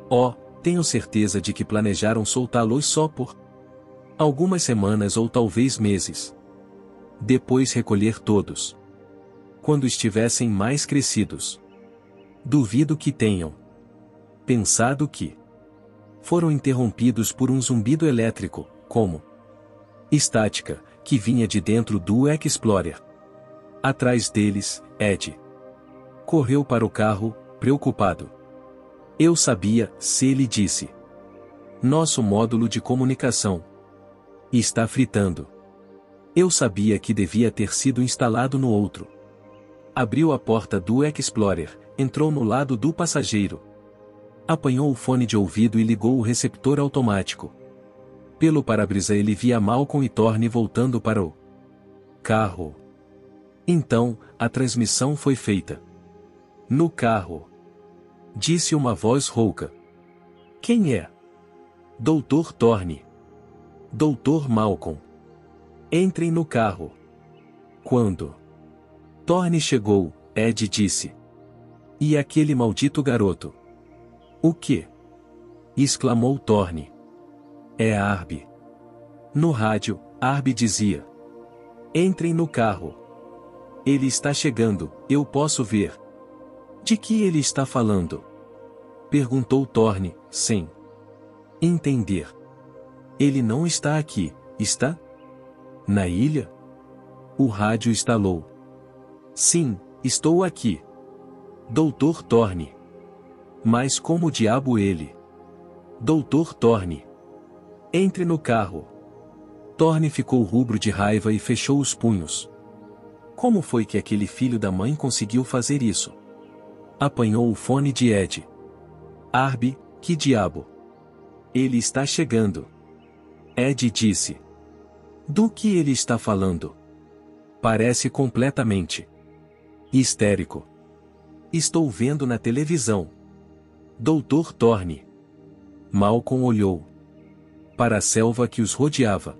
Oh, tenho certeza de que planejaram soltá-los só por algumas semanas ou talvez meses. Depois recolher todos quando estivessem mais crescidos. Duvido que tenham pensado que foram interrompidos por um zumbido elétrico, como estática, que vinha de dentro do Explorer. Atrás deles, Ed correu para o carro, preocupado. Eu sabia, se ele disse. Nosso módulo de comunicação está fritando. Eu sabia que devia ter sido instalado no outro. Abriu a porta do Explorer, entrou no lado do passageiro. Apanhou o fone de ouvido e ligou o receptor automático. Pelo para-brisa ele via Malcolm e Thorne voltando para o carro. Então, a transmissão foi feita. No carro. Disse uma voz rouca. Quem é? Dr. Thorne. Dr. Malcolm. Entrem no carro. Quando Thorne chegou, Ed disse. E aquele maldito garoto? O quê? Exclamou Thorne. É Arby. No rádio, Arby dizia. Entrem no carro. Ele está chegando, eu posso ver. De que ele está falando? Perguntou Thorne, sem entender. Ele não está aqui, está? Na ilha? O rádio estalou. Sim, estou aqui. Dr. Thorne. Mas como diabo ele? Dr. Thorne. Entre no carro. Thorne ficou rubro de raiva e fechou os punhos. Como foi que aquele filho da mãe conseguiu fazer isso? Apanhou o fone de Ed. Arby, que diabo? Ele está chegando. Ed disse. Do que ele está falando? Parece completamente histérico. Estou vendo na televisão. Dr. Thorne. Malcolm olhou para a selva que os rodeava.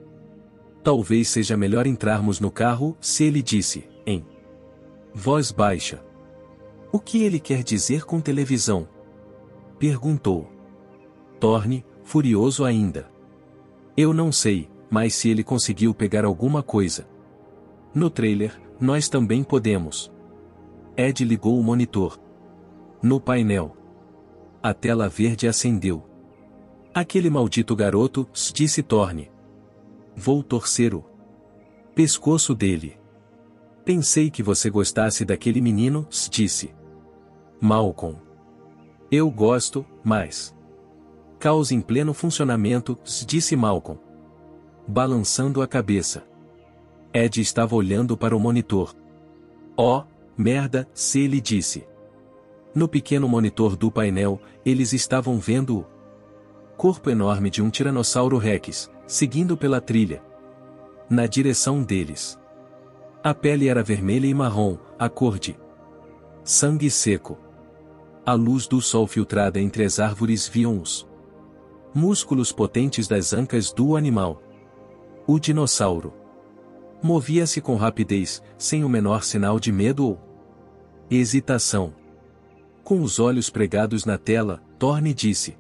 Talvez seja melhor entrarmos no carro, se ele disse, em voz baixa. O que ele quer dizer com televisão? Perguntou Thorne, furioso ainda. Eu não sei, mas se ele conseguiu pegar alguma coisa no trailer, nós também podemos. Ed ligou o monitor. No painel. A tela verde acendeu. Aquele maldito garoto, disse Thorne. Vou torcer o pescoço dele. Pensei que você gostasse daquele menino, disse Malcolm. Eu gosto, mas caos em pleno funcionamento, disse Malcolm, balançando a cabeça. Ed estava olhando para o monitor. Oh, merda, se ele disse. No pequeno monitor do painel, eles estavam vendo o corpo enorme de um Tiranossauro Rex, seguindo pela trilha, na direção deles. A pele era vermelha e marrom, a cor de sangue seco. A luz do sol filtrada entre as árvores viam os músculos potentes das ancas do animal. O dinossauro movia-se com rapidez, sem o menor sinal de medo ou hesitação. Com os olhos pregados na tela, Thorne disse: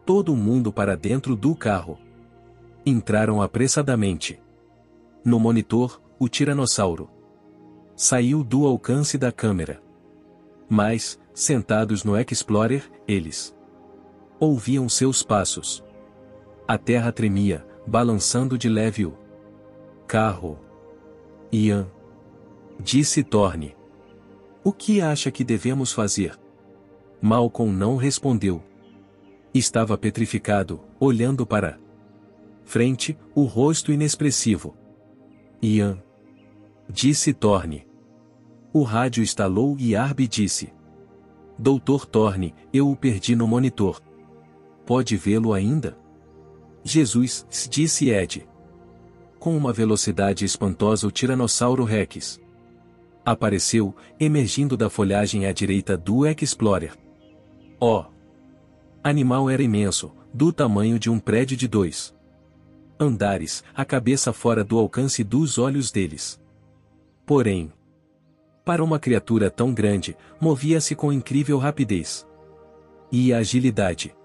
todo mundo para dentro do carro. Entraram apressadamente. No monitor, o tiranossauro saiu do alcance da câmera. Mas, sentados no Explorer, eles ouviam seus passos. A terra tremia, balançando de leve o carro. Ian, disse Thorne. O que acha que devemos fazer? Malcolm não respondeu. Estava petrificado, olhando para frente, o rosto inexpressivo. Ian, disse Thorne. O rádio estalou e Arby disse: Dr. Thorne, eu o perdi no monitor. Pode vê-lo ainda? Jesus, disse Ed. Com uma velocidade espantosa, o Tiranossauro Rex apareceu, emergindo da folhagem à direita do Explorer. O animal era imenso, do tamanho de um prédio de 2 andares, a cabeça fora do alcance dos olhos deles. Porém, para uma criatura tão grande, movia-se com incrível rapidez e agilidade.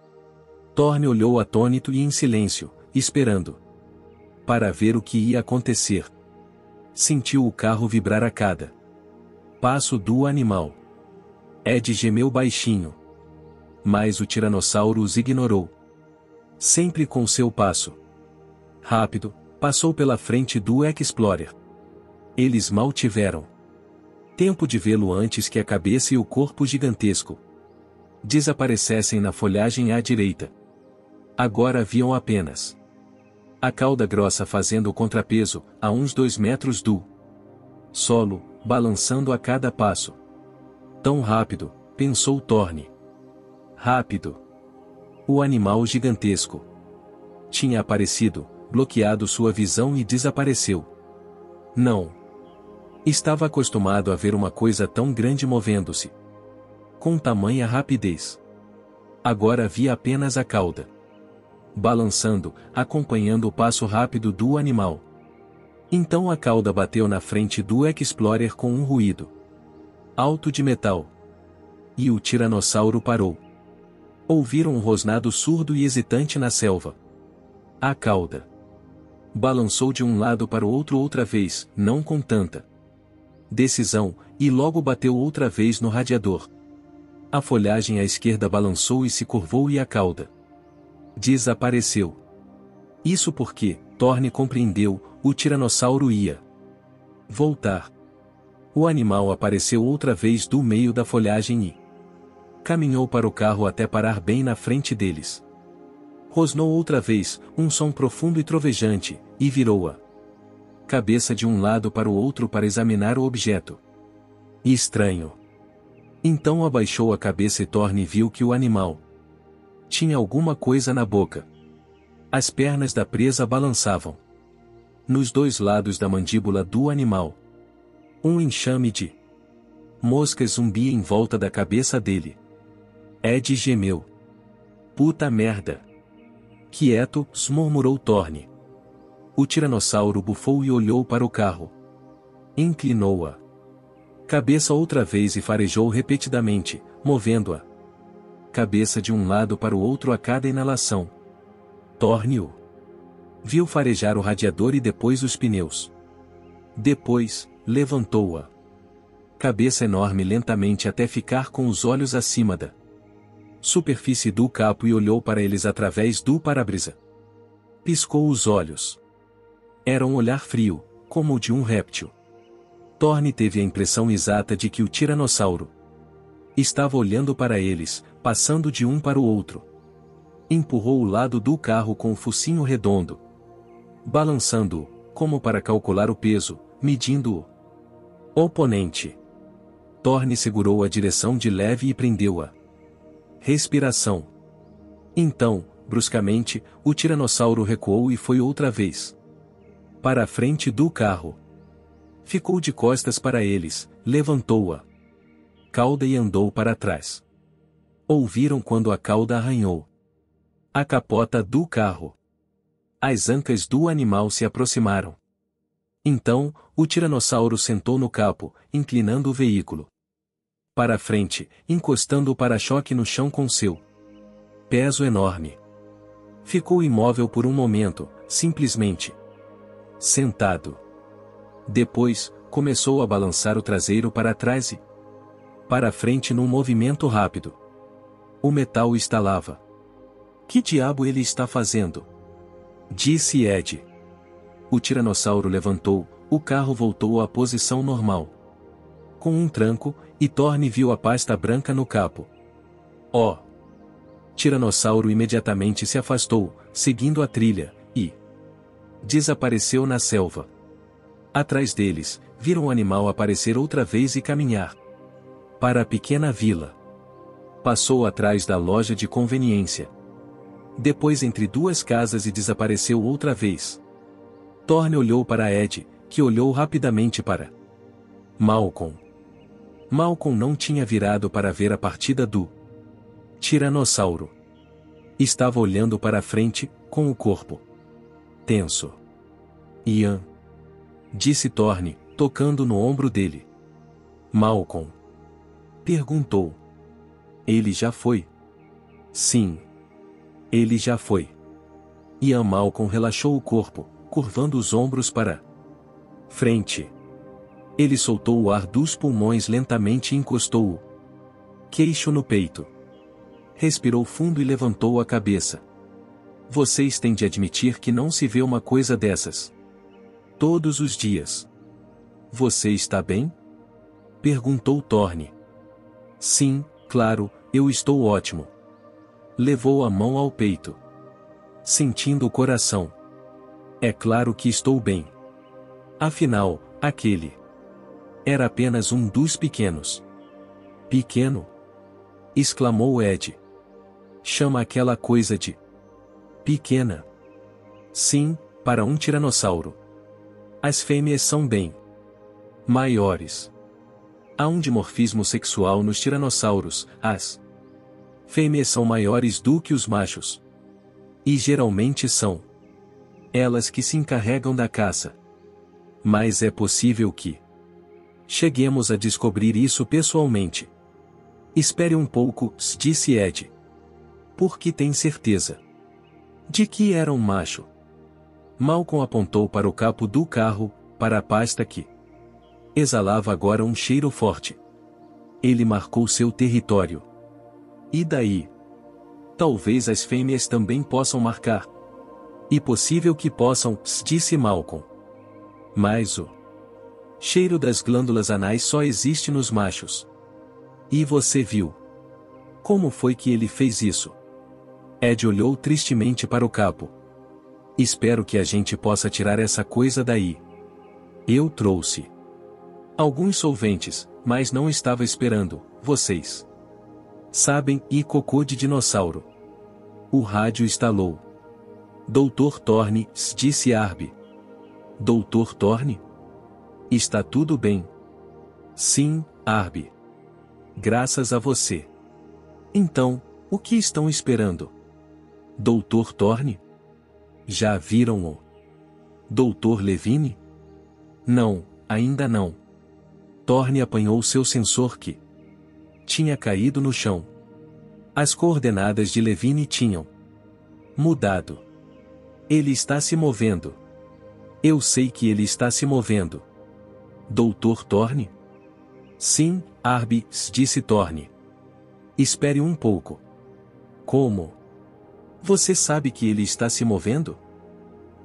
Thorne olhou atônito e em silêncio, esperando para ver o que ia acontecer. Sentiu o carro vibrar a cada passo do animal. Ed gemeu baixinho. Mas o tiranossauro os ignorou. Sempre com seu passo rápido, passou pela frente do Explorer. Eles mal tiveram tempo de vê-lo antes que a cabeça e o corpo gigantesco desaparecessem na folhagem à direita. Agora viam apenas a cauda grossa fazendo o contrapeso, a uns 2 metros do solo, balançando a cada passo. Tão rápido, pensou Thorne. Rápido. O animal gigantesco tinha aparecido, bloqueado sua visão e desapareceu. Não. Estava acostumado a ver uma coisa tão grande movendo-se com tamanha rapidez. Agora via apenas a cauda balançando, acompanhando o passo rápido do animal. Então a cauda bateu na frente do Explorer com um ruído alto de metal. E o tiranossauro parou. Ouviram um rosnado surdo e hesitante na selva. A cauda balançou de um lado para o outro outra vez, não com tanta decisão, e logo bateu outra vez no radiador. A folhagem à esquerda balançou e se curvou e a cauda desapareceu. Isso porque, Thorne compreendeu, o tiranossauro ia voltar. O animal apareceu outra vez do meio da folhagem e caminhou para o carro até parar bem na frente deles. Rosnou outra vez, um som profundo e trovejante, e virou a cabeça de um lado para o outro para examinar o objeto. Estranho. Então abaixou a cabeça e Thorne viu que o animal tinha alguma coisa na boca. As pernas da presa balançavam nos 2 lados da mandíbula do animal. Um enxame de moscas zumbia em volta da cabeça dele. Ed gemeu. Puta merda. Quieto, murmurou Thorne. O tiranossauro bufou e olhou para o carro. Inclinou a cabeça outra vez e farejou repetidamente, movendo-a cabeça de um lado para o outro a cada inalação. Thorne viu farejar o radiador e depois os pneus. Depois, levantou a cabeça enorme lentamente até ficar com os olhos acima da superfície do capo e olhou para eles através do para-brisa. Piscou os olhos. Era um olhar frio, como o de um réptil. Thorne teve a impressão exata de que o tiranossauro estava olhando para eles, passando de um para o outro. Empurrou o lado do carro com o focinho redondo, balançando-o, como para calcular o peso, medindo-o. Oponente. Thorne segurou a direção de leve e prendeu-a. Respiração. Então, bruscamente, o tiranossauro recuou e foi outra vez para a frente do carro. Ficou de costas para eles, levantou-a cauda e andou para trás. Ouviram quando a cauda arranhou a capota do carro. As ancas do animal se aproximaram. Então, o tiranossauro sentou no capô, inclinando o veículo para frente, encostando o para-choque no chão com seu peso enorme. Ficou imóvel por um momento, simplesmente sentado. Depois, começou a balançar o traseiro para trás e para frente num movimento rápido. O metal estalava. Que diabo ele está fazendo? Disse Ed. O tiranossauro levantou, o carro voltou à posição normal. Com um tranco, e Thorne viu a pasta branca no capô. Oh! Tiranossauro imediatamente se afastou, seguindo a trilha, e desapareceu na selva. Atrás deles, viram o animal aparecer outra vez e caminhar para a pequena vila. Passou atrás da loja de conveniência. Depois entre duas casas e desapareceu outra vez. Thorne olhou para Ed, que olhou rapidamente para Malcolm. Malcolm não tinha virado para ver a partida do tiranossauro. Estava olhando para a frente, com o corpo tenso. Ian, disse Thorne, tocando no ombro dele. Malcolm perguntou. Ele já foi? Sim. Ele já foi. Ian. Malcolm relaxou o corpo, curvando os ombros para frente. Ele soltou o ar dos pulmões lentamente e encostou o queixo no peito. Respirou fundo e levantou a cabeça. Vocês têm de admitir que não se vê uma coisa dessas todos os dias. Você está bem? Perguntou Thorne. Sim, claro, eu estou ótimo. Levou a mão ao peito, sentindo o coração. É claro que estou bem. Afinal, aquele era apenas um dos pequenos. Pequeno? Exclamou Ed. Chama aquela coisa de pequena? Sim, para um tiranossauro. As fêmeas são bem maiores. Há um dimorfismo sexual nos tiranossauros, as fêmeas são maiores do que os machos. E geralmente são elas que se encarregam da caça. Mas é possível que cheguemos a descobrir isso pessoalmente. Espere um pouco, disse Ed. Por que tem certeza de que era um macho? Malcolm apontou para o capô do carro, para a pasta que exalava agora um cheiro forte. Ele marcou seu território. E daí? Talvez as fêmeas também possam marcar. E possível que possam, disse Malcolm. Mas o cheiro das glândulas anais só existe nos machos. E você viu? Como foi que ele fez isso? Ed olhou tristemente para o capô. Espero que a gente possa tirar essa coisa daí. Eu trouxe alguns solventes, mas não estava esperando, vocês sabem, e cocô de dinossauro. O rádio estalou. Dr. Thorne, disse Arby. Dr. Thorne? Está tudo bem? Sim, Arby. Graças a você. Então, o que estão esperando? Dr. Thorne? Já viram o Dr. Levine? Não, ainda não. Thorne apanhou seu sensor que tinha caído no chão. As coordenadas de Levine tinham mudado. Ele está se movendo. Eu sei que ele está se movendo. Dr. Thorne? Sim, Arby, disse Thorne. Espere um pouco. Como? Você sabe que ele está se movendo?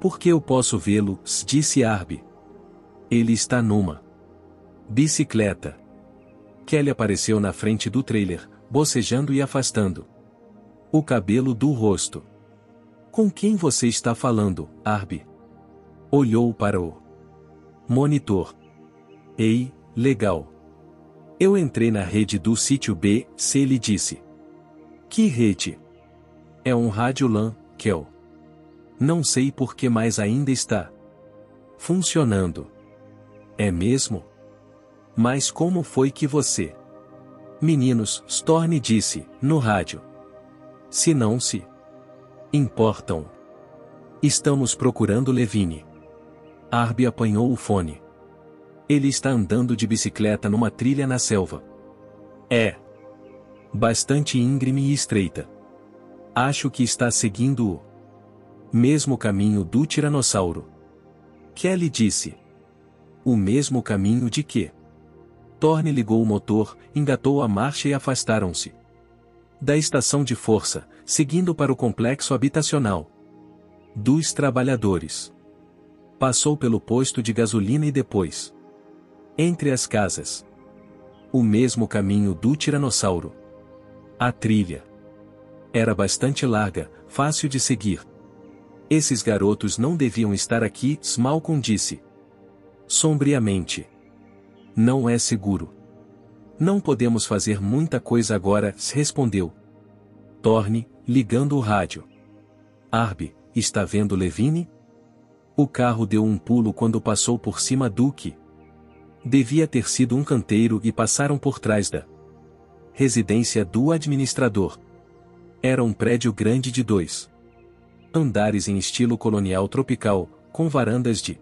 Porque eu posso vê-lo, disse Arby. Ele está numa bicicleta. Kelly apareceu na frente do trailer, bocejando e afastando o cabelo do rosto. Com quem você está falando, Arby? Olhou para o monitor. Ei, legal. Eu entrei na rede do sítio B, se ele disse. Que rede? É um rádio LAN, Kel. Não sei por que mais ainda está funcionando. É mesmo? Mas como foi que você... Meninos, Storm disse, no rádio. Se não se importam. Estamos procurando Levine. Arby apanhou o fone. Ele está andando de bicicleta numa trilha na selva. É bastante íngreme e estreita. Acho que está seguindo o mesmo caminho do tiranossauro. Kelly disse. O mesmo caminho de quê? Thorne ligou o motor, engatou a marcha e afastaram-se da estação de força, seguindo para o complexo habitacional dos trabalhadores. Passou pelo posto de gasolina e depois entre as casas. O mesmo caminho do tiranossauro. A trilha era bastante larga, fácil de seguir. Esses garotos não deviam estar aqui, Malcolm disse sombriamente. Não é seguro. Não podemos fazer muita coisa agora, respondeu Thorne, ligando o rádio. Arby, está vendo Levine? O carro deu um pulo quando passou por cima do que devia ter sido um canteiro e passaram por trás da residência do administrador. Era um prédio grande de 2 andares em estilo colonial tropical, com varandas de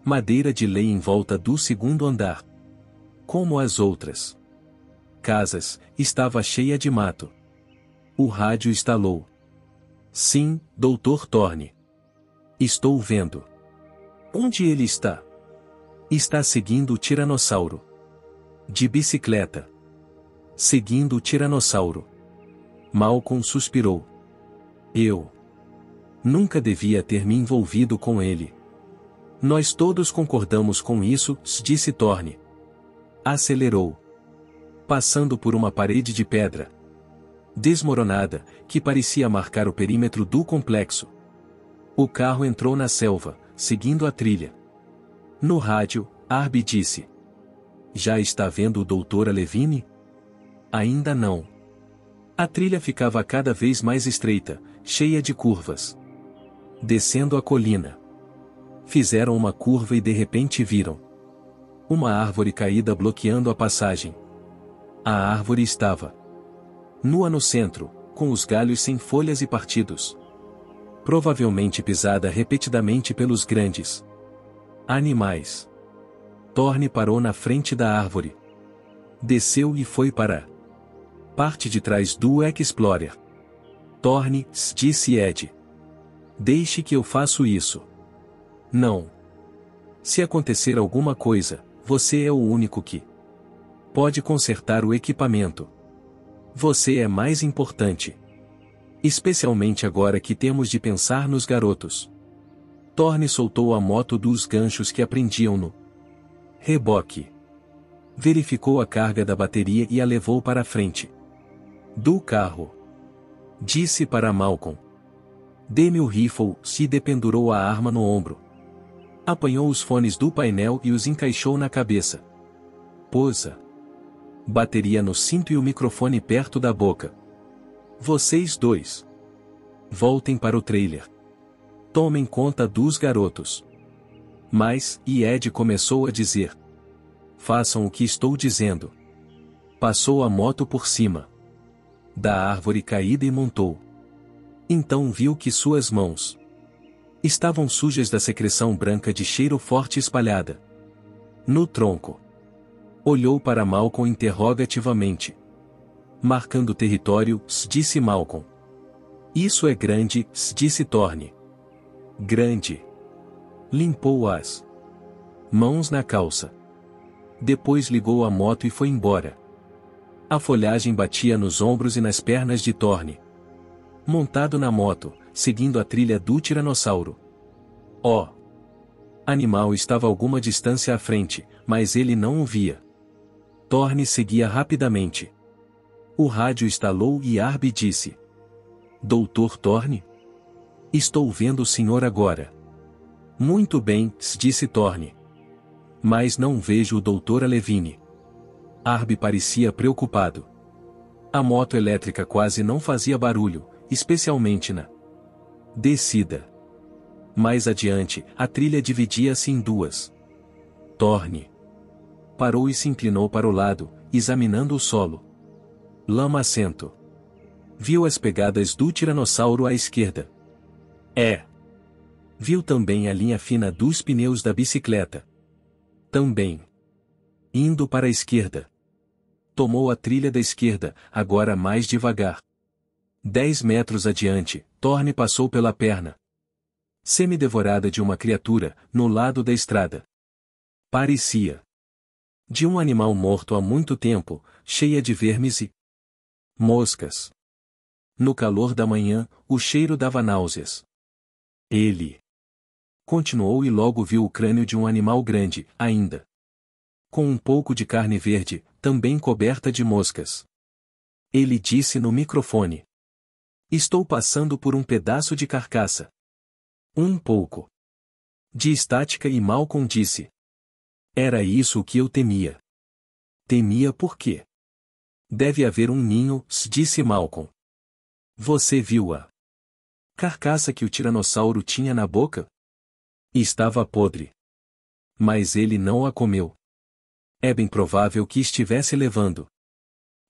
madeira de lei em volta do segundo andar. Como as outras casas, estava cheia de mato. O rádio estalou. Sim, Dr. Thorne. Estou vendo. Onde ele está? Está seguindo o tiranossauro. De bicicleta. Seguindo o tiranossauro. Malcolm suspirou. Eu nunca devia ter me envolvido com ele. Nós todos concordamos com isso, disse Thorne. Acelerou. Passando por uma parede de pedra desmoronada, que parecia marcar o perímetro do complexo. O carro entrou na selva, seguindo a trilha. No rádio, Arby disse. Já está vendo o Dr. Levine? Ainda não. A trilha ficava cada vez mais estreita, cheia de curvas. Descendo a colina. Fizeram uma curva e de repente viram uma árvore caída bloqueando a passagem. A árvore estava nua no centro, com os galhos sem folhas e partidos. Provavelmente pisada repetidamente pelos grandes animais. Thorne parou na frente da árvore. Desceu e foi para a parte de trás do Explorer. Thorne, disse Ed. Deixe que eu faço isso. Não. Se acontecer alguma coisa, você é o único que pode consertar o equipamento. Você é mais importante. Especialmente agora que temos de pensar nos garotos. Thorne soltou a moto dos ganchos que prendiam no reboque. Verificou a carga da bateria e a levou para a frente do carro. Disse para Malcolm. Dê-me o rifle, se dependurou a arma no ombro. Apanhou os fones do painel e os encaixou na cabeça. Pôs a bateria no cinto e o microfone perto da boca. Vocês dois. Voltem para o trailer. Tomem conta dos garotos. Mas, e Ed começou a dizer. Façam o que estou dizendo. Passou a moto por cima da árvore caída e montou. Então viu que suas mãos estavam sujas da secreção branca de cheiro forte espalhada no tronco. Olhou para Malcolm interrogativamente. Marcando território, disse Malcolm. Isso é grande, disse Thorne. Grande. Limpou as mãos na calça. Depois ligou a moto e foi embora. A folhagem batia nos ombros e nas pernas de Thorne. montado na moto, seguindo a trilha do tiranossauro. O animal estava a alguma distância à frente, mas ele não o via. Thorne seguia rapidamente. O rádio estalou e Arby disse: Doutor Thorne? Estou vendo o senhor agora. Muito bem, disse Thorne. Mas não vejo o Dr. Alevine. Arby parecia preocupado. A moto elétrica quase não fazia barulho, especialmente na descida. Mais adiante, a trilha dividia-se em duas. Thorne parou e se inclinou para o lado, examinando o solo. Lamacento. Viu as pegadas do tiranossauro à esquerda. Viu também a linha fina dos pneus da bicicleta. Também. Indo para a esquerda. Tomou a trilha da esquerda, agora mais devagar. 10 metros adiante, Thorne passou pela perna semi-devorada de uma criatura, no lado da estrada. Parecia de um animal morto há muito tempo, cheia de vermes e moscas. No calor da manhã, o cheiro dava náuseas. Ele continuou e logo viu o crânio de um animal grande, ainda com um pouco de carne verde, também coberta de moscas. Ele disse no microfone: Estou passando por um pedaço de carcaça. Um pouco de estática e Malcolm disse: Era isso o que eu temia. Temia por quê? Deve haver um ninho, disse Malcolm. Você viu a carcaça que o tiranossauro tinha na boca? Estava podre. Mas ele não a comeu. É bem provável que estivesse levando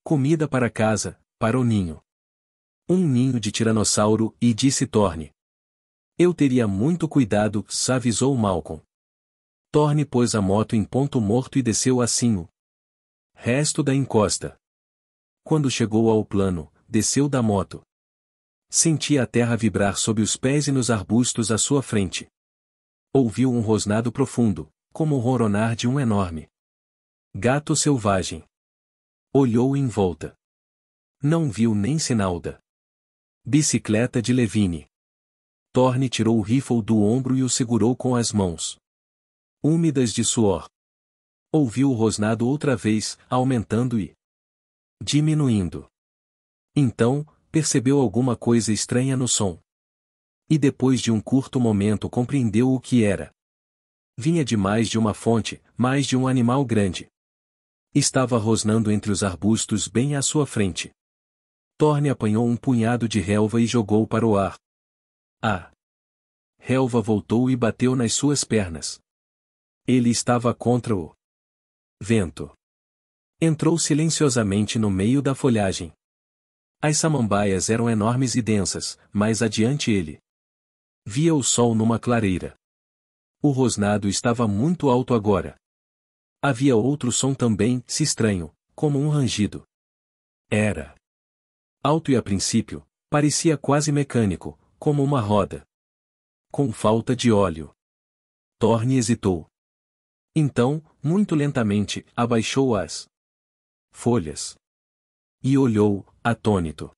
comida para casa, para o ninho. Um ninho de tiranossauro, e disse Thorne. Eu teria muito cuidado, avisou Malcolm. Thorne pôs a moto em ponto morto e desceu assim o resto da encosta. Quando chegou ao plano, desceu da moto. Sentia a terra vibrar sob os pés e nos arbustos à sua frente. Ouviu um rosnado profundo, como o ronronar de um enorme gato selvagem. Olhou em volta. Não viu nem sinal da bicicleta de Levine. Thorne tirou o rifle do ombro e o segurou com as mãos úmidas de suor. Ouviu o rosnado outra vez, aumentando e diminuindo. Então, percebeu alguma coisa estranha no som. E depois de um curto momento compreendeu o que era. Vinha de mais de uma fonte, mais de um animal grande. Estava rosnando entre os arbustos bem à sua frente. Thorne apanhou um punhado de relva e jogou para o ar. A relva voltou e bateu nas suas pernas. Ele estava contra o vento. Entrou silenciosamente no meio da folhagem. As samambaias eram enormes e densas, mais adiante ele via o sol numa clareira. O rosnado estava muito alto agora. Havia outro som também, se estranho, como um rangido. Era alto e a princípio, parecia quase mecânico, como uma roda com falta de óleo. Thorne hesitou. Então, muito lentamente, abaixou as folhas. E olhou, atônito.